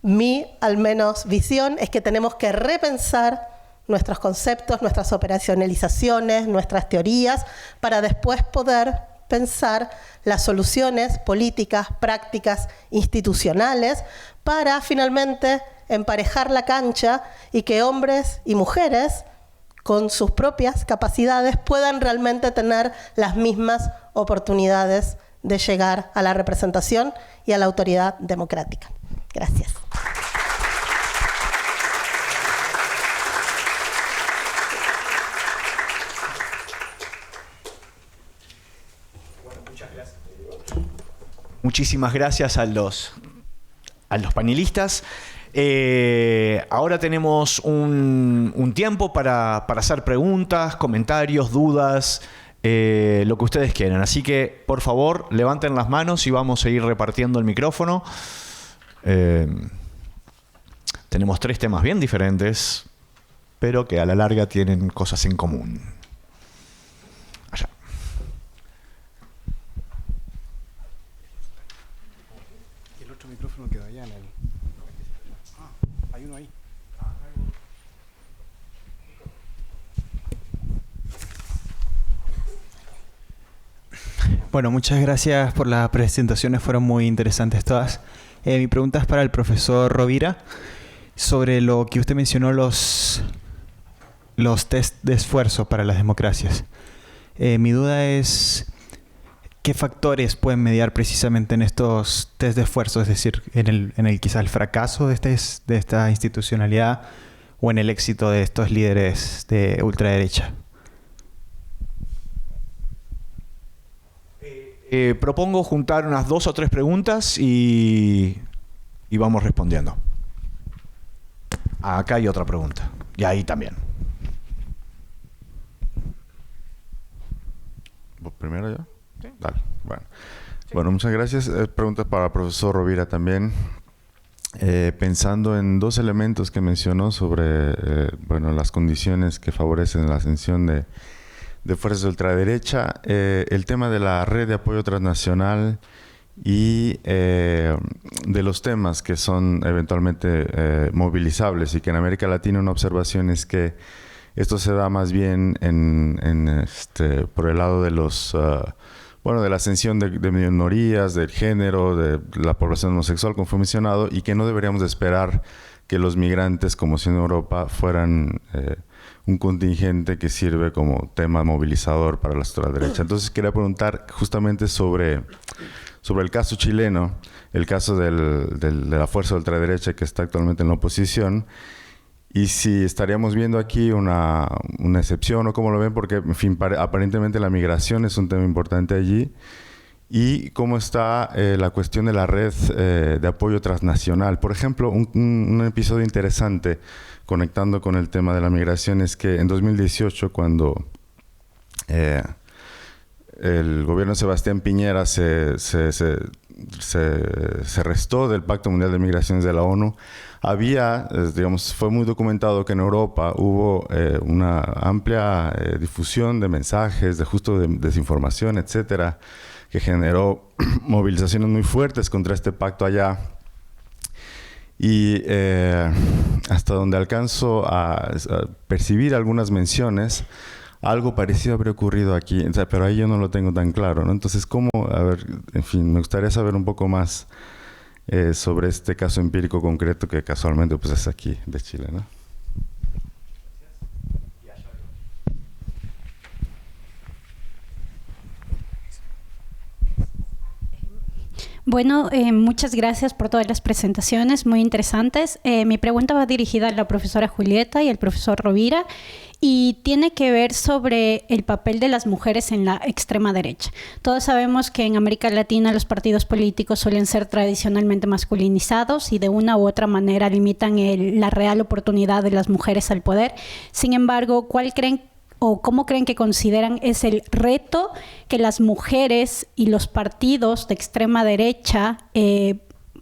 Speaker 5: mi, al menos, visión es que tenemos que repensar nuestros conceptos, nuestras operacionalizaciones, nuestras teorías, para después poder pensar las soluciones políticas, prácticas, institucionales, para finalmente emparejar la cancha y que hombres y mujeres con sus propias capacidades puedan realmente tener las mismas oportunidades de llegar a la representación y a la autoridad democrática. Gracias.
Speaker 1: Muchísimas gracias a los panelistas. Ahora tenemos un tiempo para hacer preguntas, comentarios, dudas, lo que ustedes quieran. Así que, por favor, levanten las manos y vamos a ir repartiendo el micrófono. Tenemos 3 temas bien diferentes. pero que a la larga tienen cosas en común. Allá.
Speaker 6: El otro micrófono quedó allá en el... hay uno ahí. Bueno, muchas gracias por las presentaciones, fueron muy interesantes todas. Mi pregunta es para el profesor Rovira sobre lo que usted mencionó, los test de esfuerzo para las democracias. Mi duda es qué factores pueden mediar precisamente en estos test de esfuerzo, es decir, en el quizá el fracaso de esta institucionalidad o en el éxito de estos líderes de ultraderecha.
Speaker 1: Propongo juntar unas 2 o 3 preguntas y vamos respondiendo. Acá hay otra pregunta. Y ahí también.
Speaker 7: ¿Primero yo? Sí. Dale. Bueno. Sí. Bueno, muchas gracias. Pregunta para el profesor Rovira también. Pensando en 2 elementos que mencionó sobre las condiciones que favorecen la ascensión de fuerzas de ultraderecha, el tema de la red de apoyo transnacional y de los temas que son eventualmente movilizables, y que en América Latina una observación es que esto se da más bien por el lado de de la ascensión de minorías, del género, de la población homosexual, como fue mencionado, y que no deberíamos de esperar que los migrantes, como si en Europa, fueran un contingente que sirve como tema movilizador para la ultraderecha. Entonces quería preguntar justamente sobre el caso chileno, el caso de la fuerza de ultraderecha que está actualmente en la oposición, y si estaríamos viendo aquí una excepción o cómo lo ven, porque en fin, aparentemente la migración es un tema importante allí, y cómo está la cuestión de la red de apoyo transnacional. Por ejemplo, un episodio interesante conectando con el tema de la migración es que en 2018, cuando el gobierno de Sebastián Piñera se restó del Pacto Mundial de Migraciones de la ONU, fue muy documentado que en Europa hubo una amplia difusión de mensajes, de desinformación, etcétera, que generó movilizaciones muy fuertes contra este pacto allá. Y hasta donde alcanzo a percibir algunas menciones, algo parecido habría ocurrido aquí, pero ahí yo no lo tengo tan claro, ¿no? Entonces, me gustaría saber un poco más sobre este caso empírico concreto que casualmente pues es aquí de Chile, ¿no?
Speaker 8: Bueno, muchas gracias por todas las presentaciones, muy interesantes. Mi pregunta va dirigida a la profesora Julieta y al profesor Rovira, y tiene que ver sobre el papel de las mujeres en la extrema derecha. Todos sabemos que en América Latina los partidos políticos suelen ser tradicionalmente masculinizados y de una u otra manera limitan la real oportunidad de las mujeres al poder. Sin embargo, ¿cuál creen o cómo creen que consideran es el reto que las mujeres y los partidos de extrema derecha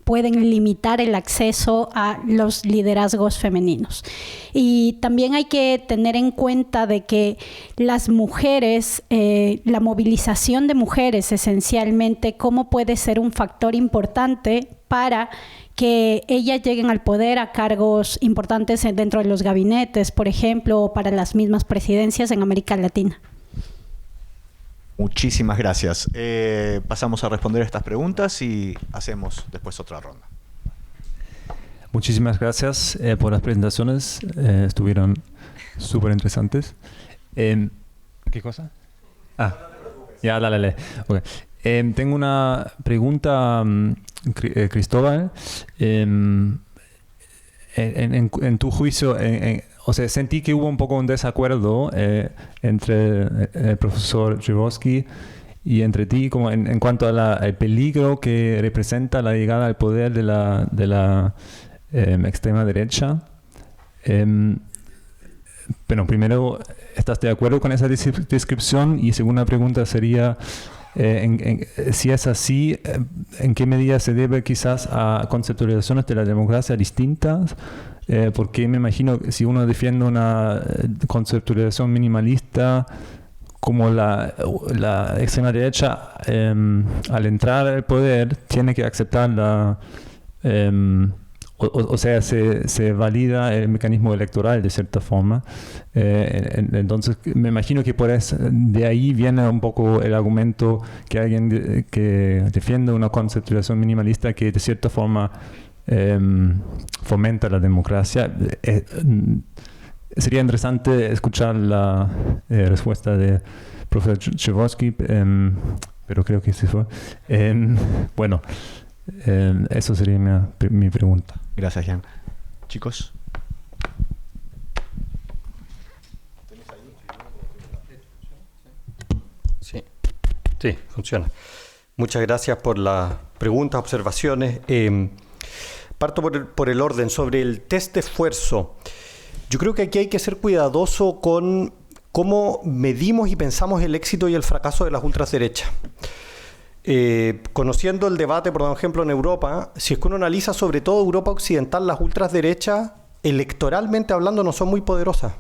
Speaker 8: pueden limitar el acceso a los liderazgos femeninos? Y también hay que tener en cuenta de que las mujeres, la movilización de mujeres esencialmente, cómo puede ser un factor importante para que ellas lleguen al poder a cargos importantes dentro de los gabinetes, por ejemplo, o para las mismas presidencias en América Latina.
Speaker 1: Muchísimas gracias. Pasamos a responder estas preguntas y hacemos después otra ronda.
Speaker 9: Muchísimas gracias por las presentaciones. Estuvieron súper interesantes. ¿Qué cosa? Ya, dale. Okay. Tengo una pregunta, Cristóbal. En tu juicio, sentí que hubo un poco un desacuerdo entre el profesor Jaworski y entre ti, como en cuanto al peligro que representa la llegada al poder de la extrema derecha. Pero primero, ¿estás de acuerdo con esa descripción? Y segunda pregunta sería, Si es así, ¿en qué medida se debe quizás a conceptualizaciones de la democracia distintas? Porque me imagino que si uno defiende una conceptualización minimalista, como la extrema derecha, al entrar al poder, tiene que aceptar o sea, se valida el mecanismo electoral de cierta forma. Entonces, me imagino que de ahí viene un poco el argumento que alguien que defiende una conceptualización minimalista que de cierta forma fomenta la democracia. Sería interesante escuchar la respuesta del profesor Jaworski, pero creo que sí fue. Bueno, eso sería mi pregunta.
Speaker 1: Gracias, Jan. Chicos.
Speaker 4: Sí, funciona. Muchas gracias por las preguntas, observaciones. Parto por el orden. Sobre el test de esfuerzo, yo creo que aquí hay que ser cuidadoso con cómo medimos y pensamos el éxito y el fracaso de las ultraderechas. Conociendo el debate, por ejemplo, en Europa, si es que uno analiza sobre todo Europa occidental, las ultraderechas, electoralmente hablando, no son muy poderosas.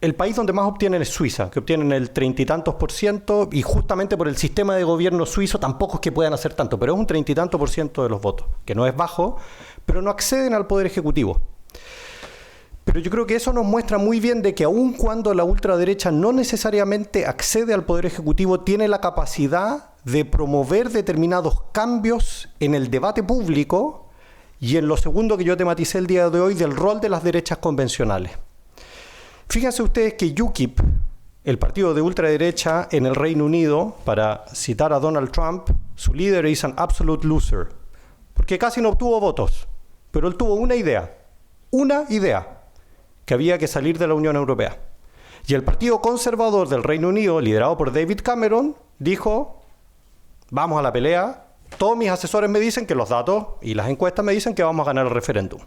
Speaker 4: El país donde más obtienen es Suiza, que obtienen el 30 y tantos %, y justamente por el sistema de gobierno suizo tampoco es que puedan hacer tanto, pero es un 30 y tanto % de los votos, que no es bajo, pero no acceden al poder ejecutivo. Pero yo creo que eso nos muestra muy bien de que aun cuando la ultraderecha no necesariamente accede al poder ejecutivo, tiene la capacidad de promover determinados cambios en el debate público y en lo segundo que yo tematicé el día de hoy del rol de las derechas convencionales. Fíjense ustedes que UKIP, el partido de ultraderecha en el Reino Unido, para citar a Donald Trump, su líder es an absolute loser, porque casi no obtuvo votos, pero él tuvo una idea, que había que salir de la Unión Europea. Y el Partido Conservador del Reino Unido, liderado por David Cameron, dijo, vamos a la pelea, todos mis asesores me dicen que los datos y las encuestas me dicen que vamos a ganar el referéndum.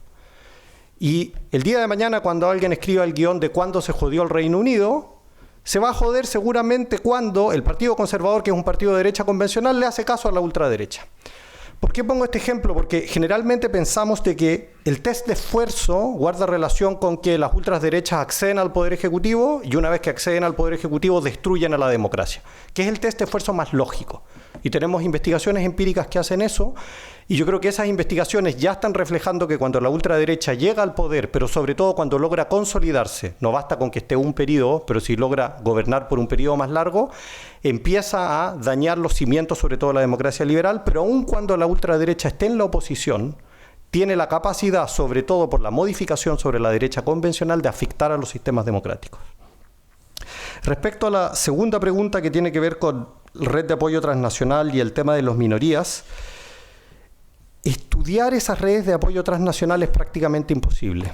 Speaker 4: Y el día de mañana, cuando alguien escriba el guión de cuándo se jodió el Reino Unido, se va a joder seguramente cuando el Partido Conservador, que es un partido de derecha convencional, le hace caso a la ultraderecha. ¿Por qué pongo este ejemplo? Porque generalmente pensamos de que el test de esfuerzo guarda relación con que las ultraderechas acceden al poder ejecutivo y una vez que acceden al poder ejecutivo destruyen a la democracia, que es el test de esfuerzo más lógico. Y tenemos investigaciones empíricas que hacen eso, y yo creo que esas investigaciones ya están reflejando que cuando la ultraderecha llega al poder, pero sobre todo cuando logra consolidarse, no basta con que esté un periodo, pero si logra gobernar por un periodo más largo, empieza a dañar los cimientos, sobre todo la democracia liberal, pero aun cuando la ultraderecha esté en la oposición, tiene la capacidad, sobre todo por la modificación sobre la derecha convencional, de afectar a los sistemas democráticos. Respecto a la segunda pregunta que tiene que ver con red de apoyo transnacional y el tema de las minorías, estudiar esas redes de apoyo transnacional es prácticamente imposible,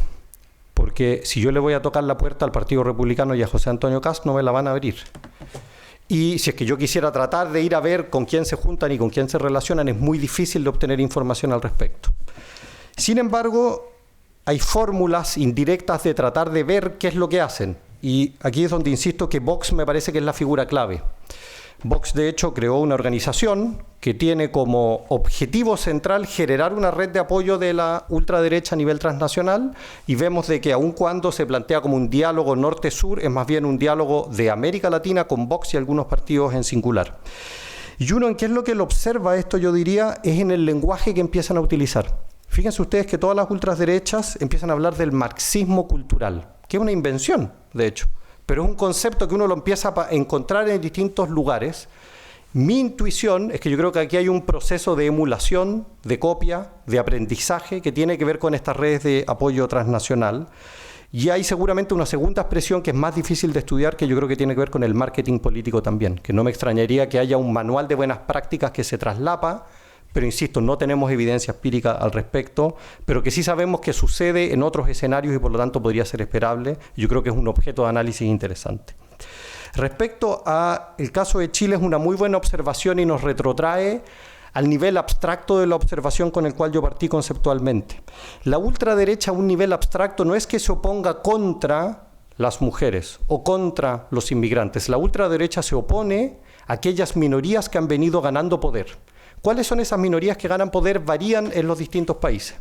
Speaker 4: porque si yo le voy a tocar la puerta al Partido Republicano y a José Antonio Kast, no me la van a abrir. Y si es que yo quisiera tratar de ir a ver con quién se juntan y con quién se relacionan, es muy difícil de obtener información al respecto. Sin embargo, hay fórmulas indirectas de tratar de ver qué es lo que hacen. Y aquí es donde insisto que Vox me parece que es la figura clave. Vox, de hecho, creó una organización que tiene como objetivo central generar una red de apoyo de la ultraderecha a nivel transnacional, y vemos de que aun cuando se plantea como un diálogo norte-sur, es más bien un diálogo de América Latina con Vox y algunos partidos en singular. Y uno en qué es lo que lo observa esto, yo diría, es en el lenguaje que empiezan a utilizar. Fíjense ustedes que todas las ultraderechas empiezan a hablar del marxismo cultural, que es una invención, de hecho, pero es un concepto que uno lo empieza a encontrar en distintos lugares. Mi intuición es que yo creo que aquí hay un proceso de emulación, de copia, de aprendizaje que tiene que ver con estas redes de apoyo transnacional. Y hay seguramente una segunda expresión que es más difícil de estudiar, que yo creo que tiene que ver con el marketing político también, que no me extrañaría que haya un manual de buenas prácticas que se traslapa, pero insisto, no tenemos evidencia empírica al respecto, pero que sí sabemos que sucede en otros escenarios y por lo tanto podría ser esperable. Yo creo que es un objeto de análisis interesante. Respecto al caso de Chile, es una muy buena observación y nos retrotrae al nivel abstracto de la observación con el cual yo partí conceptualmente. La ultraderecha a un nivel abstracto no es que se oponga contra las mujeres o contra los inmigrantes. La ultraderecha se opone aquellas minorías que han venido ganando poder. ¿Cuáles son esas minorías que ganan poder? Varían en los distintos países.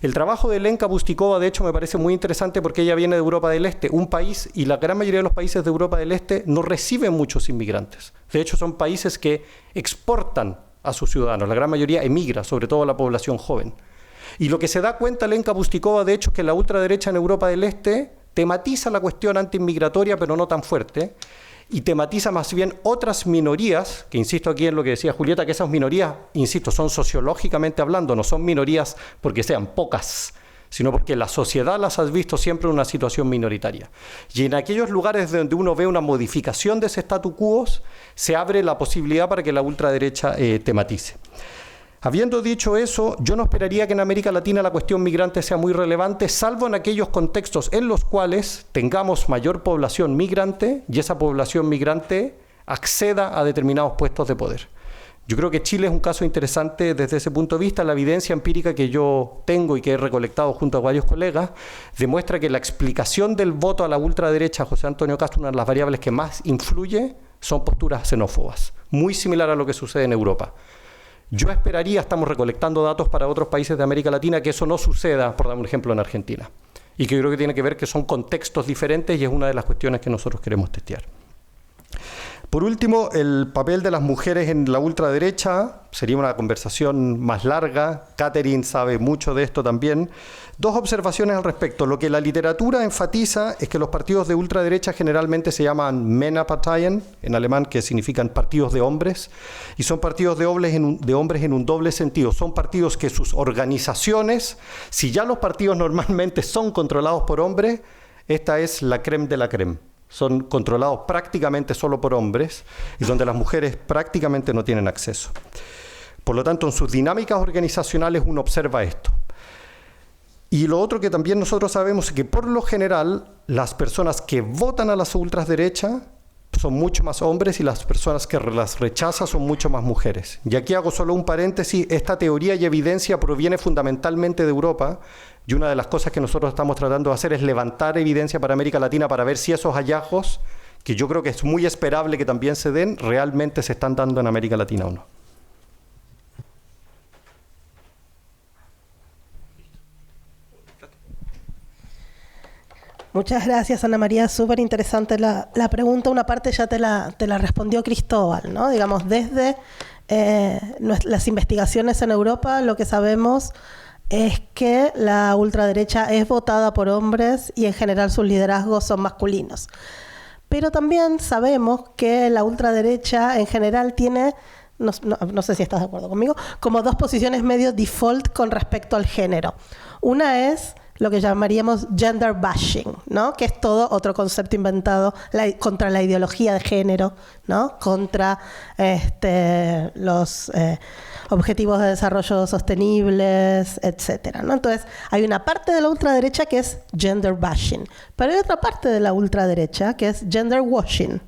Speaker 4: El trabajo de Lenka Bustikova, de hecho, me parece muy interesante porque ella viene de Europa del Este, un país, y la gran mayoría de los países de Europa del Este no reciben muchos inmigrantes. De hecho, son países que exportan a sus ciudadanos. La gran mayoría emigra, sobre todo la población joven. Y lo que se da cuenta Lenka Bustikova, de hecho, es que la ultraderecha en Europa del Este tematiza la cuestión antiinmigratoria, pero no tan fuerte, y tematiza más bien otras minorías, que insisto aquí en lo que decía Julieta, que esas minorías, insisto, son sociológicamente hablando, no son minorías porque sean pocas, sino porque la sociedad las ha visto siempre en una situación minoritaria. Y en aquellos lugares donde uno ve una modificación de ese statu quo, se abre la posibilidad para que la ultraderecha tematice. Habiendo dicho eso, yo no esperaría que en América Latina la cuestión migrante sea muy relevante, salvo en aquellos contextos en los cuales tengamos mayor población migrante y esa población migrante acceda a determinados puestos de poder. Yo creo que Chile es un caso interesante desde ese punto de vista. La evidencia empírica que yo tengo y que he recolectado junto a varios colegas demuestra que la explicación del voto a la ultraderecha, José Antonio Castro, una de las variables que más influye son posturas xenófobas, muy similar a lo que sucede en Europa. Yo esperaría, estamos recolectando datos para otros países de América Latina, que eso no suceda, por dar un ejemplo, en Argentina. Y que yo creo que tiene que ver que son contextos diferentes y es una de las cuestiones que nosotros queremos testear. Por último, el papel de las mujeres en la ultraderecha sería una conversación más larga. Catherine sabe mucho de esto también. Dos observaciones al respecto. Lo que la literatura enfatiza es que los partidos de ultraderecha generalmente se llaman Männerparteien, en alemán, que significan partidos de hombres, y son partidos de hombres en un doble sentido. Son partidos que sus organizaciones, si ya los partidos normalmente son controlados por hombres, esta es la crème de la crème. Son controlados prácticamente solo por hombres y donde las mujeres prácticamente no tienen acceso. Por lo tanto, en sus dinámicas organizacionales uno observa esto. Y lo otro que también nosotros sabemos es que por lo general las personas que votan a las ultraderechas son mucho más hombres y las personas que las rechazan son mucho más mujeres. Y aquí hago solo un paréntesis, esta teoría y evidencia proviene fundamentalmente de Europa y una de las cosas que nosotros estamos tratando de hacer es levantar evidencia para América Latina para ver si esos hallazgos, que yo creo que es muy esperable que también se den, realmente se están dando en América Latina o no.
Speaker 5: Muchas gracias, Ana María. Súper interesante la pregunta. Una parte ya te la respondió Cristóbal, ¿no? Digamos, desde las investigaciones en Europa, lo que sabemos es que la ultraderecha es votada por hombres y en general sus liderazgos son masculinos. Pero también sabemos que la ultraderecha en general tiene, no sé si estás de acuerdo conmigo, como dos posiciones medio default con respecto al género. Una es lo que llamaríamos gender bashing, ¿no? Que es todo otro concepto inventado contra la ideología de género, ¿no? Contra los objetivos de desarrollo sostenibles, etcétera, ¿no? Entonces, hay una parte de la ultraderecha que es gender bashing, pero hay otra parte de la ultraderecha que es gender washing.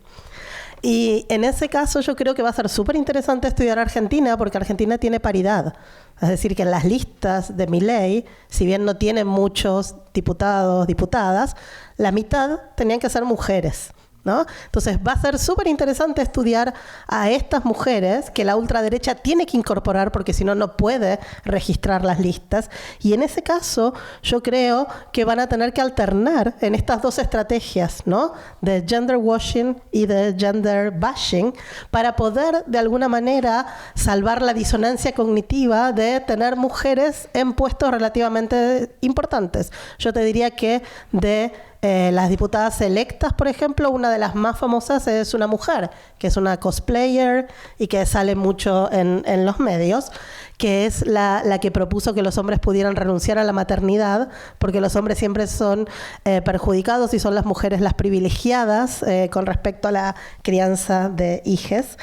Speaker 5: Y en ese caso yo creo que va a ser súper interesante estudiar Argentina, porque Argentina tiene paridad. Es decir, que en las listas de Milei, si bien no tienen muchos diputados, diputadas, la mitad tenían que ser mujeres, ¿no? Entonces va a ser súper interesante estudiar a estas mujeres que la ultraderecha tiene que incorporar porque si no, no puede registrar las listas. Y en ese caso yo creo que van a tener que alternar en estas dos estrategias, ¿no? De gender washing y de gender bashing para poder de alguna manera salvar la disonancia cognitiva de tener mujeres en puestos relativamente importantes. Yo te diría que de las diputadas electas, por ejemplo, una de las más famosas es una mujer, que es una cosplayer y que sale mucho en los medios, que es la que propuso que los hombres pudieran renunciar a la maternidad, porque los hombres siempre son perjudicados y son las mujeres las privilegiadas con respecto a la crianza de hijes.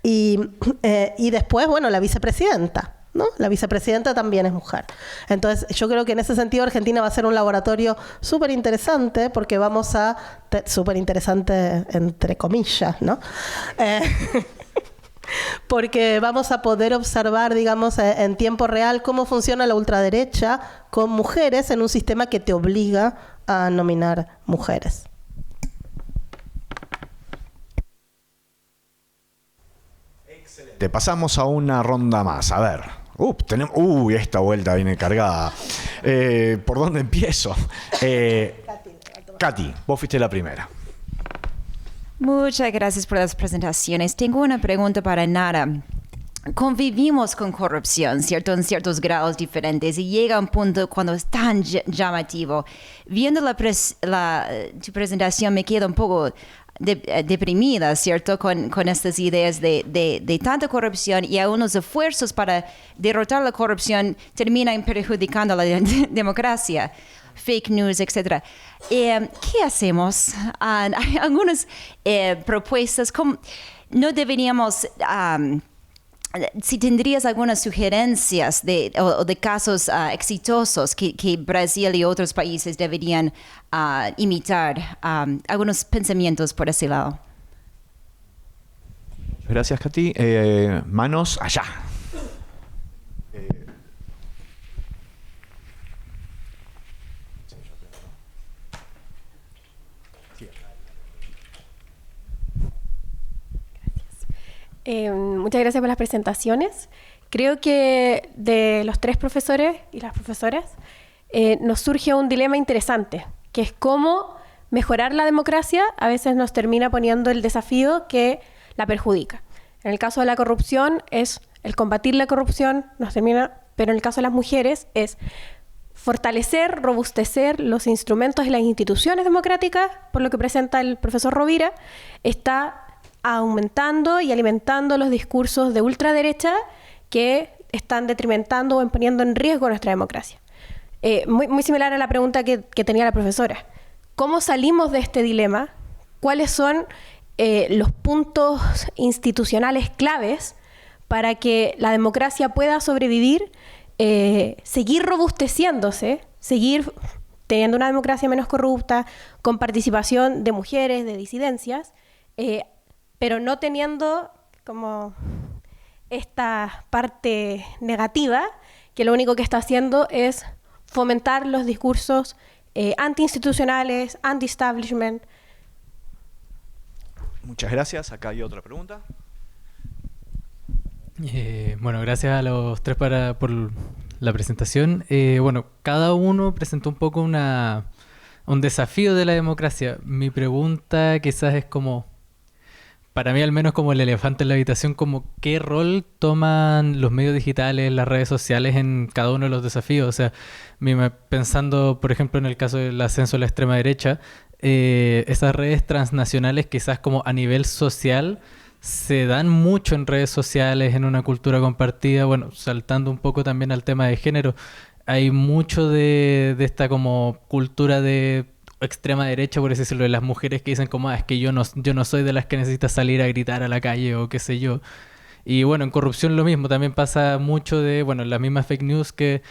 Speaker 5: Y después, bueno, la vicepresidenta, ¿no? La vicepresidenta también es mujer. Entonces, yo creo que en ese sentido Argentina va a ser un laboratorio súper interesante porque vamos a... súper interesante entre comillas, ¿no? Porque vamos a poder observar, digamos, en tiempo real cómo funciona la ultraderecha con mujeres en un sistema que te obliga a nominar mujeres.
Speaker 1: 7. Pasamos a una ronda más. A ver. Esta vuelta viene cargada. ¿Por dónde empiezo? Katy, vos fuiste la primera.
Speaker 10: Muchas gracias por las presentaciones. Tengo una pregunta para Nara. Convivimos con corrupción, ¿cierto? En ciertos grados diferentes y llega un punto cuando es tan llamativo. Viendo tu presentación me quedo un poco deprimida, ¿cierto? Con estas ideas de tanta corrupción y aún los esfuerzos para derrotar la corrupción terminan perjudicando la democracia. Fake news, etc. ¿Qué hacemos? Hay algunas propuestas. No deberíamos... si tendrías algunas sugerencias de casos exitosos que Brasil y otros países deberían imitar, algunos pensamientos por ese lado.
Speaker 1: Gracias, Katy. Manos allá.
Speaker 11: Muchas gracias por las presentaciones. Creo que de los 3 profesores y las profesoras nos surge un dilema interesante, que es cómo mejorar la democracia a veces nos termina poniendo el desafío que la perjudica. En el caso de la corrupción es el combatir la corrupción, pero en el caso de las mujeres es fortalecer, robustecer los instrumentos y las instituciones democráticas, por lo que presenta el profesor Rovira, está aumentando y alimentando los discursos de ultraderecha que están detrimentando o poniendo en riesgo nuestra democracia. Muy similar a la pregunta que tenía la profesora. ¿Cómo salimos de este dilema? ¿Cuáles son los puntos institucionales claves para que la democracia pueda sobrevivir, seguir robusteciéndose, seguir teniendo una democracia menos corrupta, con participación de mujeres, de disidencias, pero no teniendo como esta parte negativa que lo único que está haciendo es fomentar los discursos anti-institucionales, anti-establishment?
Speaker 1: Muchas gracias. Acá hay otra pregunta.
Speaker 12: Bueno, gracias a los 3 por la presentación. Bueno, cada uno presentó un poco un desafío de la democracia. Mi pregunta quizás es como, para mí al menos como el elefante en la habitación, como qué rol toman los medios digitales, las redes sociales en cada uno de los desafíos. O sea, pensando por ejemplo en el caso del ascenso de la extrema derecha, esas redes transnacionales quizás como a nivel social se dan mucho en redes sociales, en una cultura compartida. Bueno, saltando un poco también al tema de género, hay mucho de esta como cultura de extrema derecha, por así decirlo, de las mujeres que dicen como, es que yo no soy de las que necesita salir a gritar a la calle o qué sé yo. Y bueno, en corrupción lo mismo, también pasa mucho de, bueno, las mismas fake news, que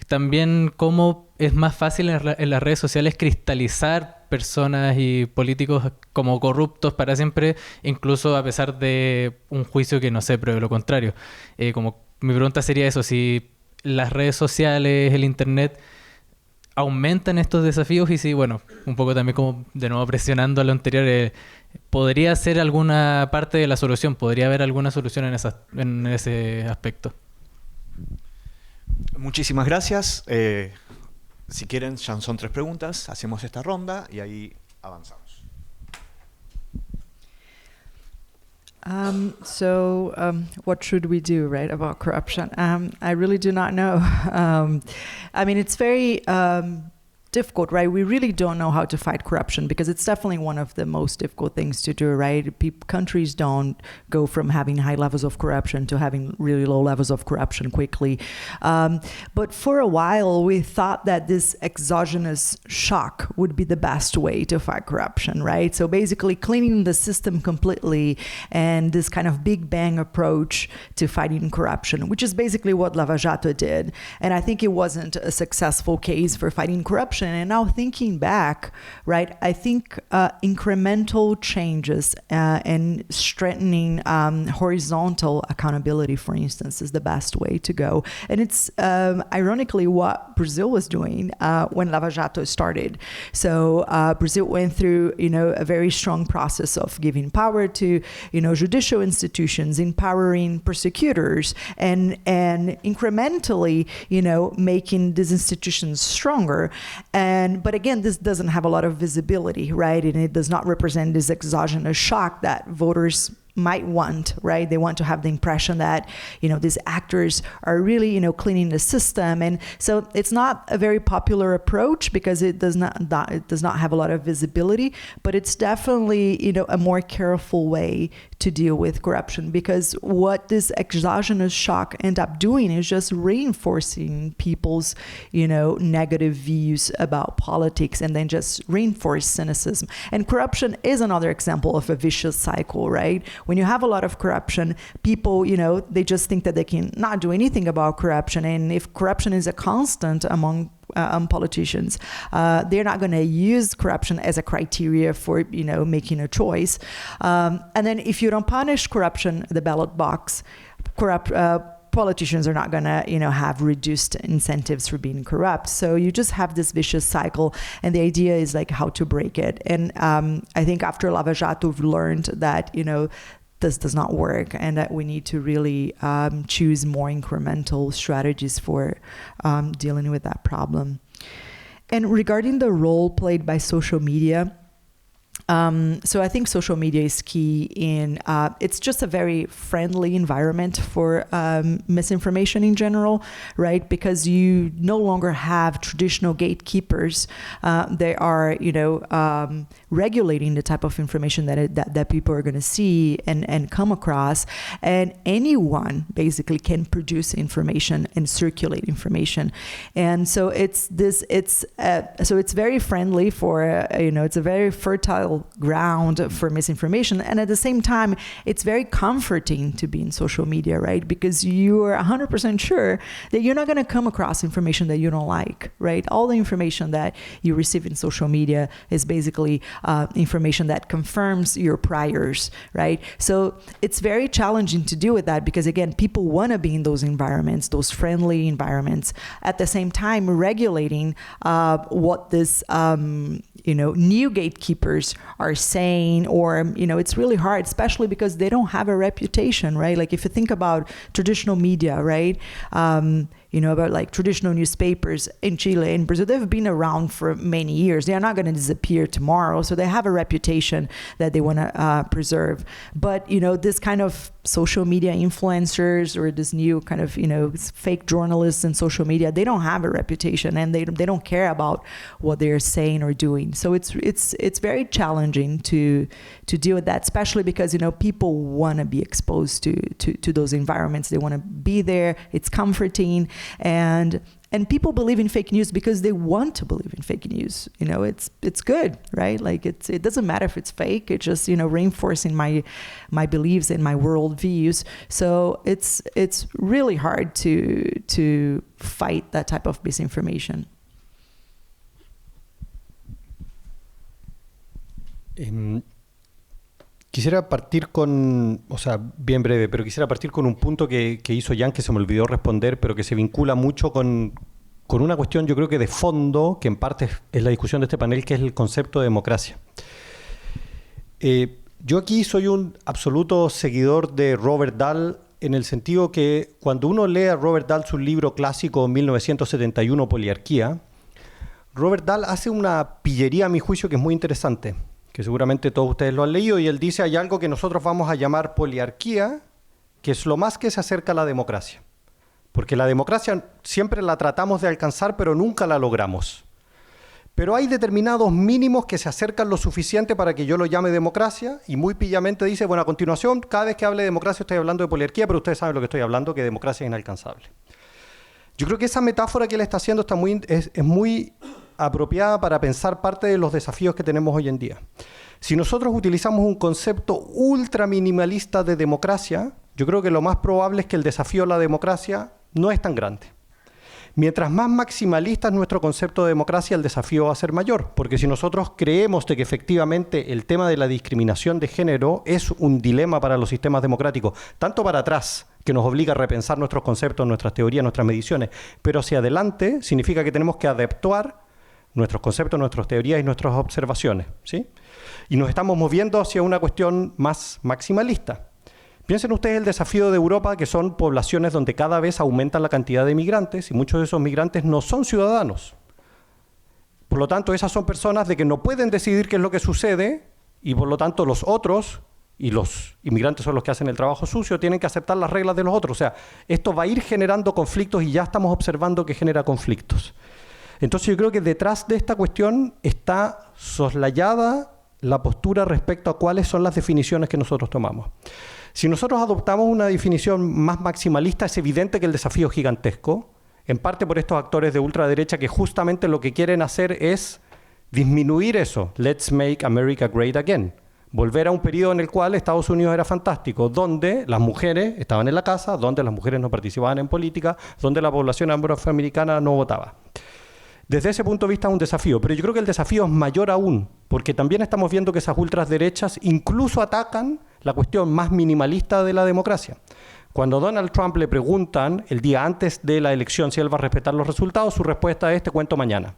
Speaker 12: también cómo es más fácil en las redes sociales cristalizar personas y políticos como corruptos para siempre, incluso a pesar de un juicio que no sé, pruebe lo contrario. Como mi pregunta sería eso, si las redes sociales, el internet aumentan estos desafíos y si, bueno, un poco también como de nuevo presionando a lo anterior, ¿podría ser alguna parte de la solución? ¿Podría haber alguna solución en ese aspecto?
Speaker 1: Muchísimas gracias. Si quieren, ya son 3 preguntas, hacemos esta ronda y ahí avanzamos.
Speaker 2: What should we do, right, about corruption? I really do not know. I mean, it's very difficult, right? We really don't know how to fight corruption because it's definitely one of the most difficult things to do, right? Countries don't go from having high levels of corruption to having really low levels of corruption quickly. But for a while, we thought that this exogenous shock would be the best way to fight corruption, right? So basically cleaning the system completely and this kind of big bang approach to fighting corruption, which is basically what Lava Jato did. And I think it wasn't a successful case for fighting corruption corruption. And now thinking back, right, I think incremental changes and strengthening horizontal accountability, for instance, is the best way to go. And it's ironically what Brazil was doing when Lava Jato started. So Brazil went through, a very strong process of giving power to, judicial institutions, empowering prosecutors, and incrementally, making these institutions stronger. But again, this doesn't have a lot of visibility, right? And it does not represent this exogenous shock that voters might want, right? They want to have the impression that, these actors are really, cleaning the system. And so it's not a very popular approach because it does not have a lot of visibility, but it's definitely, a more careful way to deal with corruption, because what this exogenous shock end up doing is just reinforcing people's, negative views about politics, and then just reinforce cynicism. And corruption is another example of a vicious cycle, right? When you have a lot of corruption, people, they just think that they can not do anything about corruption. And if corruption is a constant among politicians, they're not going to use corruption as a criteria for, making a choice. And then if you don't punish corruption at the ballot box, politicians are not going to, have reduced incentives for being corrupt. So you just have this vicious cycle, and the idea is like how to break it. And I think after Lava Jato, we've learned that, this does not work, and that we need to really choose more incremental strategies for dealing with that problem. And regarding the role played by social media, so I think social media is key in, it's just a very friendly environment for misinformation in general, right? Because you no longer have traditional gatekeepers. They are, regulating the type of information that people are going to see and come across. And anyone basically can produce information and circulate information. And so it's very friendly for, it's a very fertile ground for misinformation. And at the same time, it's very comforting to be in social media, right? Because you are 100% sure that you're not going to come across information that you don't like, right? All the information that you receive in social media is basically information that confirms your priors, right? So it's very challenging to deal with that because, again, people want to be in those environments, those friendly environments. At the same time, regulating what this, new gatekeepers are saying, or, it's really hard, especially because they don't have a reputation, right? Like if you think about traditional media, right? About like traditional newspapers in Chile and Brazil, they've been around for many years. They are not going to disappear tomorrow. So they have a reputation that they want to preserve. But, this kind of social media influencers or this new kind of, fake journalists in social media, they don't have a reputation and they don't care about what they're saying or doing. So it's very challenging to deal with that, especially because, people want to be exposed to those environments. They want to be there. It's comforting. And people believe in fake news because they want to believe in fake news. It's good, right? Like it doesn't matter if it's fake. It's just, reinforcing my beliefs and my worldviews. So it's really hard to fight that type of misinformation.
Speaker 4: Quisiera partir bien breve, pero quisiera partir con un punto que hizo Jan, que se me olvidó responder, pero que se vincula mucho con una cuestión, yo creo que de fondo, que en parte es la discusión de este panel, que es el concepto de democracia. Yo aquí soy un absoluto seguidor de Robert Dahl, en el sentido que cuando uno lee a Robert Dahl su libro clásico 1971, Poliarquía, Robert Dahl hace una pillería, a mi juicio, que es muy interesante, que seguramente todos ustedes lo han leído, y él dice, hay algo que nosotros vamos a llamar poliarquía, que es lo más que se acerca a la democracia. Porque la democracia siempre la tratamos de alcanzar, pero nunca la logramos. Pero hay determinados mínimos que se acercan lo suficiente para que yo lo llame democracia, y muy pillamente dice, bueno, a continuación, cada vez que hable de democracia estoy hablando de poliarquía, pero ustedes saben lo que estoy hablando, que democracia es inalcanzable. Yo creo que esa metáfora que él está haciendo es muy apropiada para pensar parte de los desafíos que tenemos hoy en día. Si nosotros utilizamos un concepto ultra minimalista de democracia, yo creo que lo más probable es que el desafío a la democracia no es tan grande. Mientras más maximalista es nuestro concepto de democracia, el desafío va a ser mayor, porque si nosotros creemos de que efectivamente el tema de la discriminación de género es un dilema para los sistemas democráticos, tanto para atrás, que nos obliga a repensar nuestros conceptos, nuestras teorías, nuestras mediciones, pero hacia adelante significa que tenemos que adaptar nuestros conceptos, nuestras teorías y nuestras observaciones, ¿sí? Y nos estamos moviendo hacia una cuestión más maximalista. Piensen ustedes el desafío de Europa, que son poblaciones donde cada vez aumenta la cantidad de migrantes y muchos de esos migrantes no son ciudadanos. Por lo tanto, esas son personas de que no pueden decidir qué es lo que sucede y por lo tanto los otros, y los inmigrantes son los que hacen el trabajo sucio, tienen que aceptar las reglas de los otros. O sea, esto va a ir generando conflictos y ya estamos observando que genera conflictos. Entonces yo creo que detrás de esta cuestión está soslayada la postura respecto a cuáles son las definiciones que nosotros tomamos. Si nosotros adoptamos una definición más maximalista, es evidente que el desafío es gigantesco, en parte por estos actores de ultraderecha que justamente lo que quieren hacer es disminuir eso. Let's make America great again. Volver a un periodo en el cual Estados Unidos era fantástico, donde las mujeres estaban en la casa, donde las mujeres no participaban en política, donde la población afroamericana no votaba. Desde ese punto de vista es un desafío, pero yo creo que el desafío es mayor aún, porque también estamos viendo que esas ultraderechas incluso atacan la cuestión más minimalista de la democracia. Cuando Donald Trump le preguntan el día antes de la elección si él va a respetar los resultados, su respuesta es: te cuento mañana.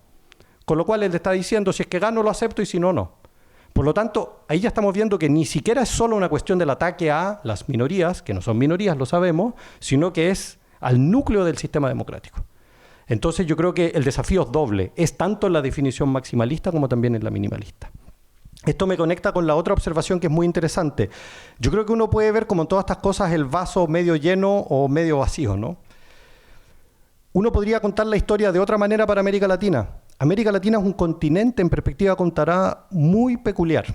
Speaker 4: Con lo cual él está diciendo: si es que gano lo acepto y si no, no. Por lo tanto, ahí ya estamos viendo que ni siquiera es solo una cuestión del ataque a las minorías, que no son minorías, lo sabemos, sino que es al núcleo del sistema democrático. Entonces yo creo que el desafío es doble, es tanto en la definición maximalista como también en la minimalista. Esto me conecta con la otra observación que es muy interesante. Yo creo que uno puede ver como en todas estas cosas el vaso medio lleno o medio vacío, ¿no? Uno podría contar la historia de otra manera para América Latina. América Latina es un continente en perspectiva contará muy peculiar.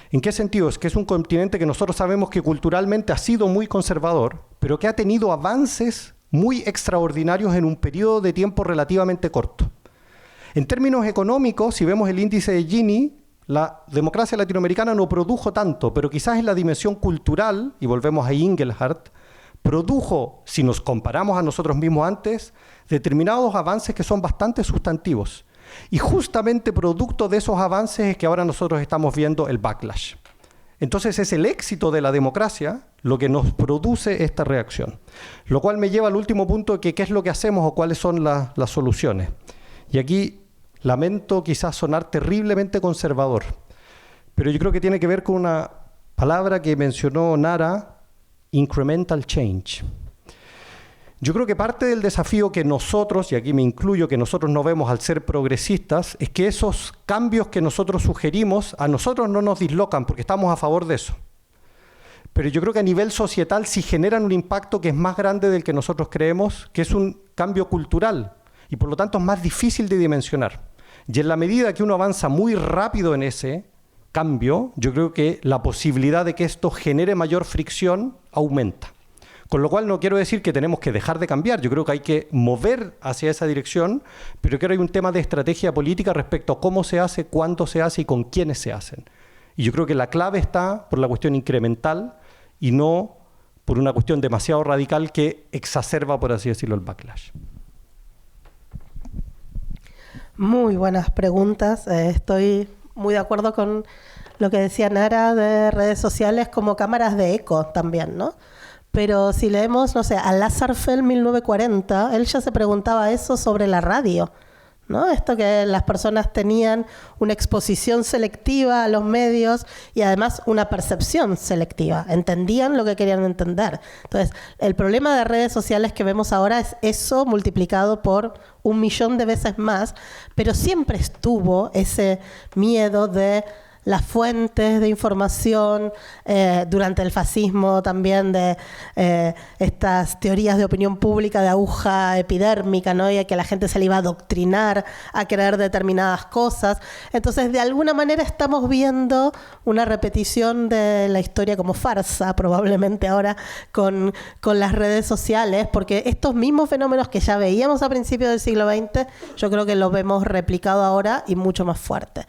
Speaker 4: ¿En qué sentido? Es que es un continente que nosotros sabemos que culturalmente ha sido muy conservador, pero que ha tenido avances muy extraordinarios en un periodo de tiempo relativamente corto. En términos económicos, si vemos el índice de Gini, la democracia latinoamericana no produjo tanto, pero quizás en la dimensión cultural, y volvemos a Inglehart, produjo, si nos comparamos a nosotros mismos antes, determinados avances que son bastante sustantivos. Y justamente producto de esos avances es que ahora nosotros estamos viendo el backlash. Entonces es el éxito de la democracia lo que nos produce esta reacción. Lo cual me lleva al último punto, que qué es lo que hacemos o cuáles son las soluciones. Y aquí lamento quizás sonar terriblemente conservador, pero yo creo que tiene que ver con una palabra que mencionó Nara, incremental change. Yo creo que parte del desafío que nosotros, y aquí me incluyo, que nosotros no vemos al ser progresistas, es que esos cambios que nosotros sugerimos a nosotros no nos dislocan porque estamos a favor de eso. Pero yo creo que a nivel societal sí generan un impacto que es más grande del que nosotros creemos, que es un cambio cultural y por lo tanto es más difícil de dimensionar. Y en la medida que uno avanza muy rápido en ese cambio, yo creo que la posibilidad de que esto genere mayor fricción aumenta. Con lo cual no quiero decir que tenemos que dejar de cambiar, yo creo que hay que mover hacia esa dirección, pero creo que hay un tema de estrategia política respecto a cómo se hace, cuándo se hace y con quiénes se hacen. Y yo creo que la clave está por la cuestión incremental y no por una cuestión demasiado radical que exacerba, por así decirlo, el backlash.
Speaker 5: Muy buenas preguntas. Estoy muy de acuerdo con lo que decía Nara de redes sociales como cámaras de eco también, ¿no? Pero si leemos, no sé, a Lazarfeld 1940, él ya se preguntaba eso sobre la radio, ¿no? Esto que las personas tenían una exposición selectiva a los medios y además una percepción selectiva. Entendían lo que querían entender. Entonces, el problema de redes sociales que vemos ahora es eso multiplicado por 1.000.000 de veces más, pero siempre estuvo ese miedo de las fuentes de información, durante el fascismo también de estas teorías de opinión pública de aguja epidérmica, ¿no? Y que la gente se le iba a adoctrinar a creer determinadas cosas. Entonces, de alguna manera estamos viendo una repetición de la historia como farsa, probablemente ahora con las redes sociales, porque estos mismos fenómenos que ya veíamos a principios del siglo XX, yo creo que los vemos replicado ahora y mucho más fuerte.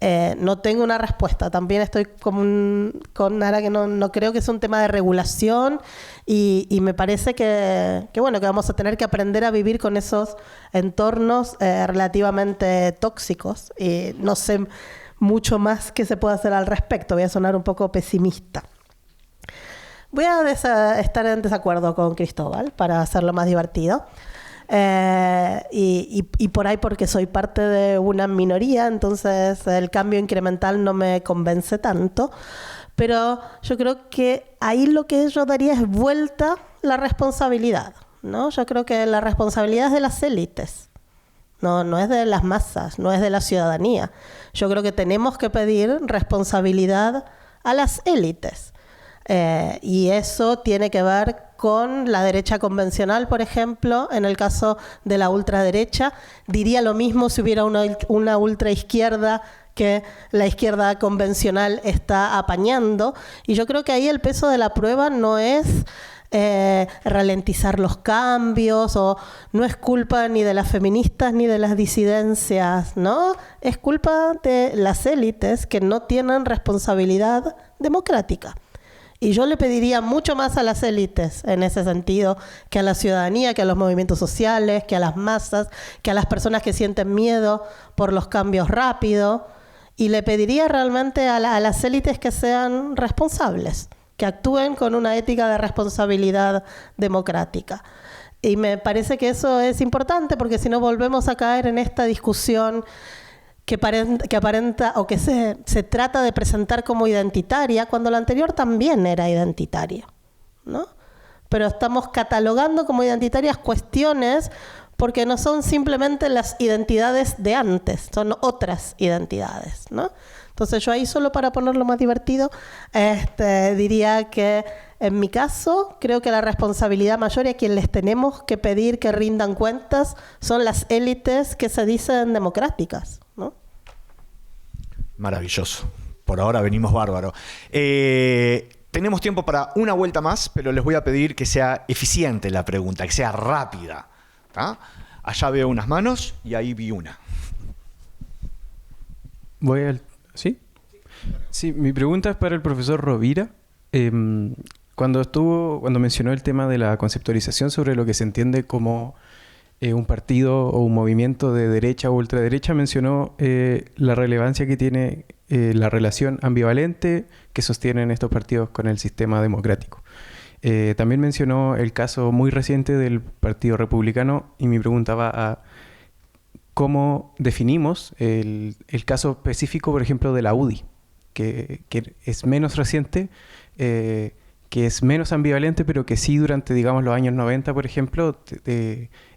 Speaker 5: No tengo una respuesta. También estoy con Nara, que no creo que sea un tema de regulación y me parece que vamos a tener que aprender a vivir con esos entornos relativamente tóxicos. Y no sé mucho más que se puede hacer al respecto. Voy a sonar un poco pesimista. Voy a estar en desacuerdo con Cristóbal para hacerlo más divertido. Y por ahí porque soy parte de una minoría, entonces el cambio incremental no me convence tanto. Pero yo creo que ahí lo que yo daría es vuelta la responsabilidad, ¿no? Yo creo que la responsabilidad es de las élites. No es de las masas, no es de la ciudadanía. Yo creo que tenemos que pedir responsabilidad a las élites. Y eso tiene que ver con la derecha convencional, por ejemplo. En el caso de la ultraderecha, diría lo mismo si hubiera una ultraizquierda que la izquierda convencional está apañando. Y yo creo que ahí el peso de la prueba no es ralentizar los cambios, o no es culpa ni de las feministas ni de las disidencias, ¿no? Es culpa de las élites que no tienen responsabilidad democrática. Y yo le pediría mucho más a las élites en ese sentido que a la ciudadanía, que a los movimientos sociales, que a las masas, que a las personas que sienten miedo por los cambios rápidos. Y le pediría realmente a las élites que sean responsables, que actúen con una ética de responsabilidad democrática. Y me parece que eso es importante, porque si no volvemos a caer en esta discusión que aparenta o que se trata de presentar como identitaria, cuando la anterior también era identitaria, ¿no? Pero estamos catalogando como identitarias cuestiones porque no son simplemente las identidades de antes, son otras identidades, ¿no? Entonces yo ahí, solo para ponerlo más divertido, diría que en mi caso creo que la responsabilidad mayor y a quien les tenemos que pedir que rindan cuentas son las élites que se dicen democráticas, ¿no?
Speaker 1: Maravilloso. Por ahora venimos bárbaro. Tenemos tiempo para una vuelta más, pero les voy a pedir que sea eficiente la pregunta, que sea rápida. ¿Tá? Allá veo unas manos y ahí vi una.
Speaker 13: ¿Sí? Sí, mi pregunta es para el profesor Rovira. Cuando mencionó el tema de la conceptualización sobre lo que se entiende como un partido o un movimiento de derecha o ultraderecha, mencionó la relevancia que tiene la relación ambivalente que sostienen estos partidos con el sistema democrático. También mencionó el caso muy reciente del Partido Republicano, y mi pregunta va a cómo definimos el caso específico, por ejemplo, de la UDI, que es menos reciente, que es menos ambivalente, pero que sí durante, digamos, los años 90, por ejemplo,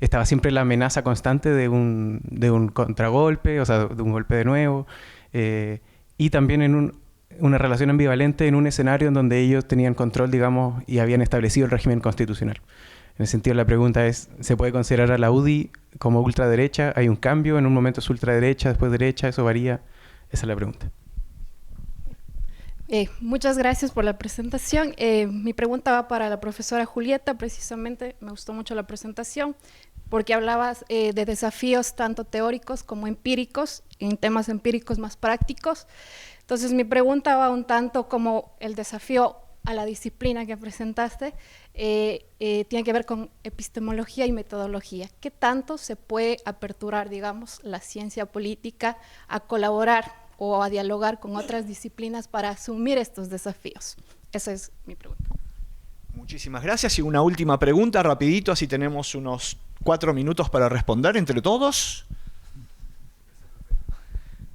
Speaker 13: estaba siempre la amenaza constante de un contragolpe, o sea, de un golpe de nuevo, y también una relación ambivalente en un escenario en donde ellos tenían control, digamos, y habían establecido el régimen constitucional. En ese sentido, la pregunta es, ¿se puede considerar a la UDI como ultraderecha? ¿Hay un cambio? ¿En un momento es ultraderecha, después derecha? ¿Eso varía? Esa es la pregunta.
Speaker 14: Muchas gracias por la presentación. Mi pregunta va para la profesora Julieta. Precisamente me gustó mucho la presentación porque hablabas de desafíos tanto teóricos como empíricos, en temas empíricos más prácticos. Entonces mi pregunta va un tanto como el desafío a la disciplina que presentaste, tiene que ver con epistemología y metodología. ¿Qué tanto se puede aperturar, digamos, la ciencia política a colaborar o a dialogar con otras disciplinas para asumir estos desafíos? Esa es mi pregunta.
Speaker 1: Muchísimas gracias. Y una última pregunta, rapidito, así tenemos unos 4 minutos para responder entre todos.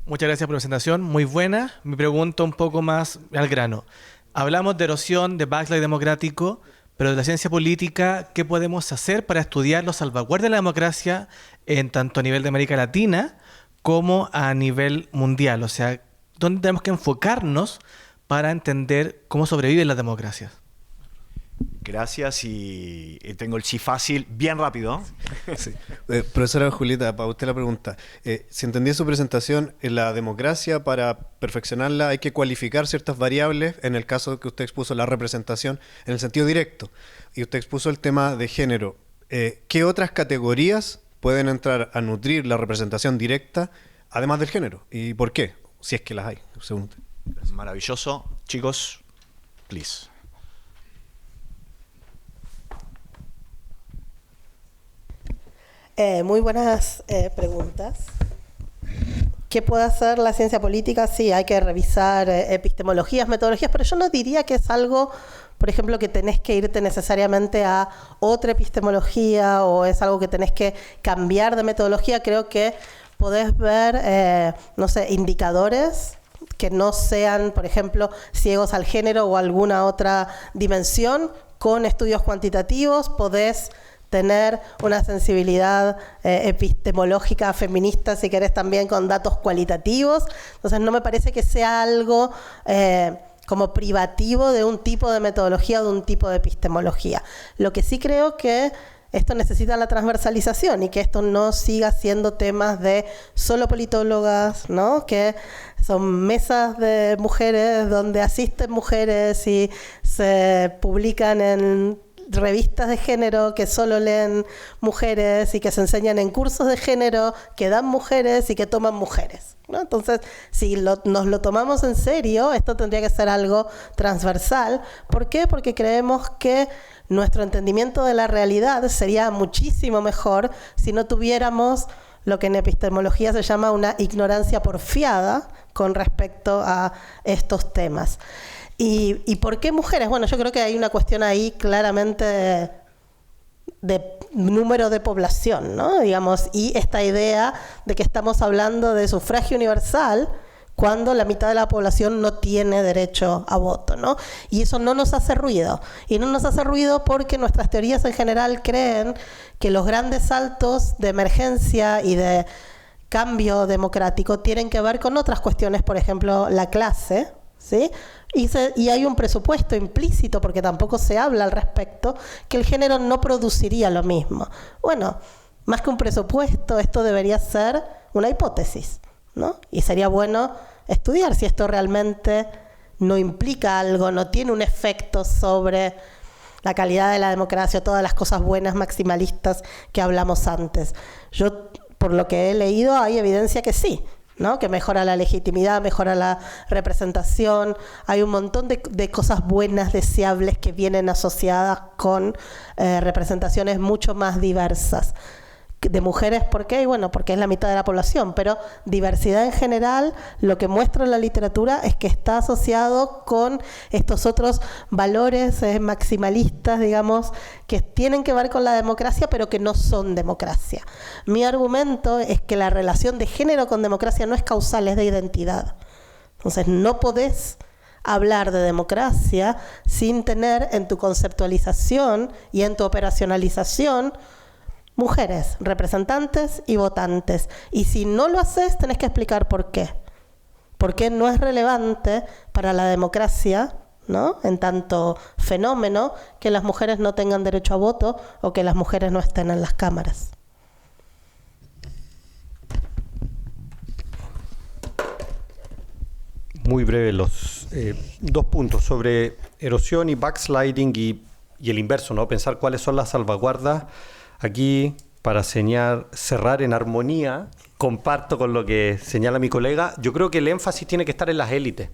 Speaker 15: Muchas gracias por la presentación, muy buena. Mi pregunta un poco más al grano. Hablamos de erosión, de backslide democrático, pero de la ciencia política, ¿qué podemos hacer para estudiar los salvaguardas de la democracia en tanto a nivel de América Latina como a nivel mundial? O sea, ¿dónde tenemos que enfocarnos para entender cómo sobreviven las democracias?
Speaker 1: Gracias, y tengo el sí fácil, bien rápido.
Speaker 16: Sí. Profesora Julieta, para usted la pregunta. Si entendí su presentación, en la democracia, para perfeccionarla hay que cualificar ciertas variables, en el caso que usted expuso la representación, en el sentido directo, y usted expuso el tema de género. ¿Qué otras categorías pueden entrar a nutrir la representación directa, además del género? ¿Y por qué? si es que las hay, según usted.
Speaker 1: Maravilloso. Chicos, please.
Speaker 5: Muy buenas preguntas. ¿Qué puede hacer la ciencia política? Sí, hay que revisar epistemologías, metodologías, pero yo no diría que es algo, por ejemplo, que tenés que irte necesariamente a otra epistemología o es algo que tenés que cambiar de metodología. Creo que podés ver, no sé, indicadores que no sean, por ejemplo, ciegos al género o alguna otra dimensión. Con estudios cuantitativos podés tener una sensibilidad epistemológica feminista, si querés, también con datos cualitativos. Entonces no me parece que sea algo como privativo de un tipo de metodología o de un tipo de epistemología. Lo que sí creo que esto necesita la transversalización y que esto no siga siendo temas de solo politólogas, ¿no? Que son mesas de mujeres donde asisten mujeres y se publican en revistas de género que solo leen mujeres y que se enseñan en cursos de género que dan mujeres y que toman mujeres, ¿no? Entonces, si nos lo tomamos en serio, esto tendría que ser algo transversal. ¿Por qué? Porque creemos que nuestro entendimiento de la realidad sería muchísimo mejor si no tuviéramos lo que en epistemología se llama una ignorancia porfiada con respecto a estos temas. ¿Y por qué mujeres? Bueno, yo creo que hay una cuestión ahí claramente de número de población, ¿no? Digamos, y esta idea de que estamos hablando de sufragio universal cuando la mitad de la población no tiene derecho a voto, ¿no? Y eso no nos hace ruido. Y no nos hace ruido porque nuestras teorías en general creen que los grandes saltos de emergencia y de cambio democrático tienen que ver con otras cuestiones, por ejemplo, la clase, ¿sí? Y hay un presupuesto implícito, porque tampoco se habla al respecto, que el género no produciría lo mismo. Bueno, más que un presupuesto, esto debería ser una hipótesis, ¿no? Y sería bueno estudiar si esto realmente no implica algo, no tiene un efecto sobre la calidad de la democracia, todas las cosas buenas maximalistas que hablamos antes. Yo, por lo que he leído, hay evidencia que sí, ¿no? Que mejora la legitimidad, mejora la representación. Hay un montón de cosas buenas, deseables, que vienen asociadas con representaciones mucho más diversas. De mujeres, ¿por qué? Y bueno, porque es la mitad de la población, pero diversidad en general, lo que muestra la literatura es que está asociado con estos otros valores maximalistas, digamos, que tienen que ver con la democracia, pero que no son democracia. Mi argumento es que la relación de género con democracia no es causal, es de identidad. Entonces, no podés hablar de democracia sin tener en tu conceptualización y en tu operacionalización mujeres, representantes y votantes. Y si no lo haces, tenés que explicar por qué. ¿Por qué no es relevante para la democracia, ¿no? En tanto fenómeno, que las mujeres no tengan derecho a voto o que las mujeres no estén en las cámaras?
Speaker 4: Muy breve los dos puntos sobre erosión y backsliding y el inverso, ¿no? Pensar cuáles son las salvaguardas. Aquí, para cerrar en armonía, comparto con lo que señala mi colega. Yo creo que el énfasis tiene que estar en las élites.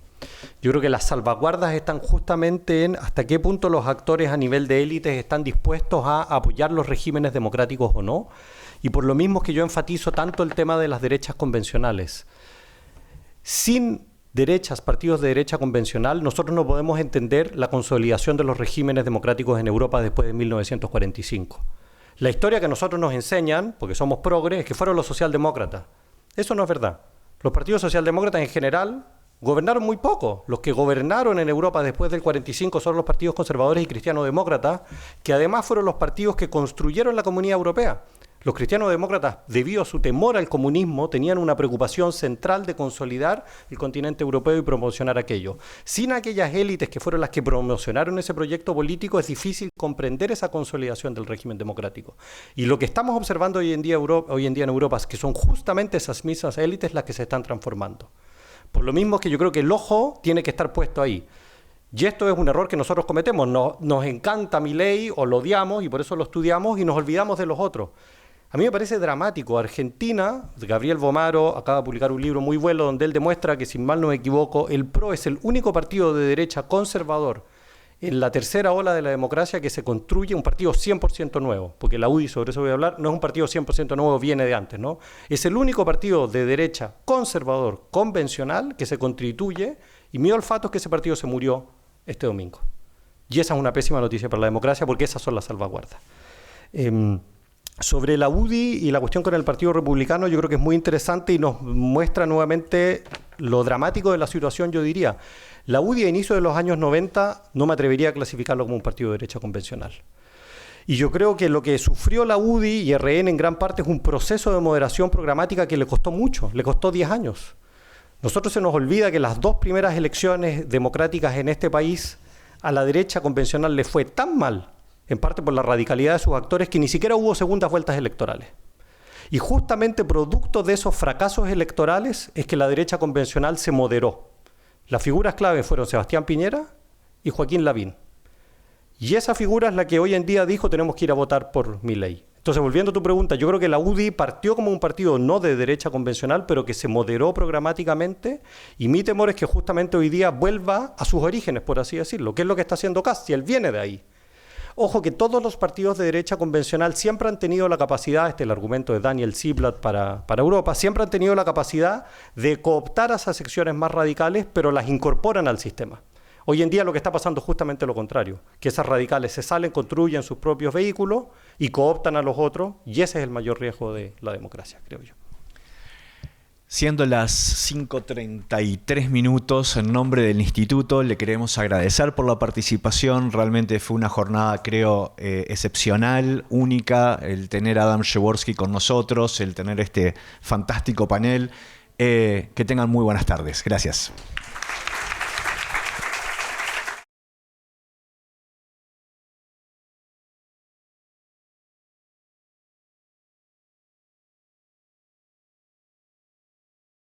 Speaker 4: Yo creo que las salvaguardas están justamente en hasta qué punto los actores a nivel de élites están dispuestos a apoyar los regímenes democráticos o no. Y por lo mismo es que yo enfatizo tanto el tema de las derechas convencionales. Sin derechas, partidos de derecha convencional, nosotros no podemos entender la consolidación de los regímenes democráticos en Europa después de 1945. La historia que nosotros nos enseñan, porque somos progres, es que fueron los socialdemócratas. Eso no es verdad. Los partidos socialdemócratas en general gobernaron muy poco. Los que gobernaron en Europa después del 45 son los partidos conservadores y cristiano-demócratas, que además fueron los partidos que construyeron la Comunidad Europea. Los cristiano-demócratas, debido a su temor al comunismo, tenían una preocupación central de consolidar el continente europeo y promocionar aquello. Sin aquellas élites que fueron las que promocionaron ese proyecto político, es difícil comprender esa consolidación del régimen democrático. Y lo que estamos observando hoy en día en Europa es que son justamente esas mismas élites las que se están transformando. Por lo mismo que yo creo que el ojo tiene que estar puesto ahí. Y esto es un error que nosotros cometemos. Nos encanta Milei o lo odiamos y por eso lo estudiamos y nos olvidamos de los otros. A mí me parece dramático. Argentina, Gabriel Bomaro acaba de publicar un libro muy bueno donde él demuestra que, si mal no me equivoco, el PRO es el único partido de derecha conservador en la tercera ola de la democracia que se construye un partido 100% nuevo, porque la UDI, sobre eso voy a hablar, no es un partido 100% nuevo, viene de antes, ¿no? Es el único partido de derecha conservador, convencional, que se constituye, y mi olfato es que ese partido se murió este domingo. Y esa es una pésima noticia para la democracia, porque esas son las salvaguardas. Sobre la UDI y la cuestión con el Partido Republicano, yo creo que es muy interesante y nos muestra nuevamente lo dramático de la situación, yo diría. La UDI a inicio de los años 90 no me atrevería a clasificarlo como un partido de derecha convencional. Y yo creo que lo que sufrió la UDI y RN en gran parte es un proceso de moderación programática que le costó mucho, le costó 10 años. Nosotros se nos olvida que las 2 primeras elecciones democráticas en este país a la derecha convencional le fue tan mal, en parte por la radicalidad de sus actores, que ni siquiera hubo segundas vueltas electorales. Y justamente producto de esos fracasos electorales es que la derecha convencional se moderó. Las figuras clave fueron Sebastián Piñera y Joaquín Lavín. Y esa figura es la que hoy en día dijo tenemos que ir a votar por Milei. Entonces, volviendo a tu pregunta, yo creo que la UDI partió como un partido no de derecha convencional, pero que se moderó programáticamente, y mi temor es que justamente hoy día vuelva a sus orígenes, por así decirlo, que es lo que está haciendo Kast, y él viene de ahí. Ojo que todos los partidos de derecha convencional siempre han tenido la capacidad, este es el argumento de Daniel Ziblatt para Europa, siempre han tenido la capacidad de cooptar a esas secciones más radicales, pero las incorporan al sistema. Hoy en día lo que está pasando es justamente lo contrario, que esas radicales se salen, construyen sus propios vehículos y cooptan a los otros, y ese es el mayor riesgo de la democracia, creo yo.
Speaker 1: Siendo las 5:33 minutos, en nombre del Instituto le queremos agradecer por la participación. Realmente fue una jornada, creo, excepcional, única, el tener a Adam Przeworski con nosotros, el tener este fantástico panel. Que tengan muy buenas tardes. Gracias.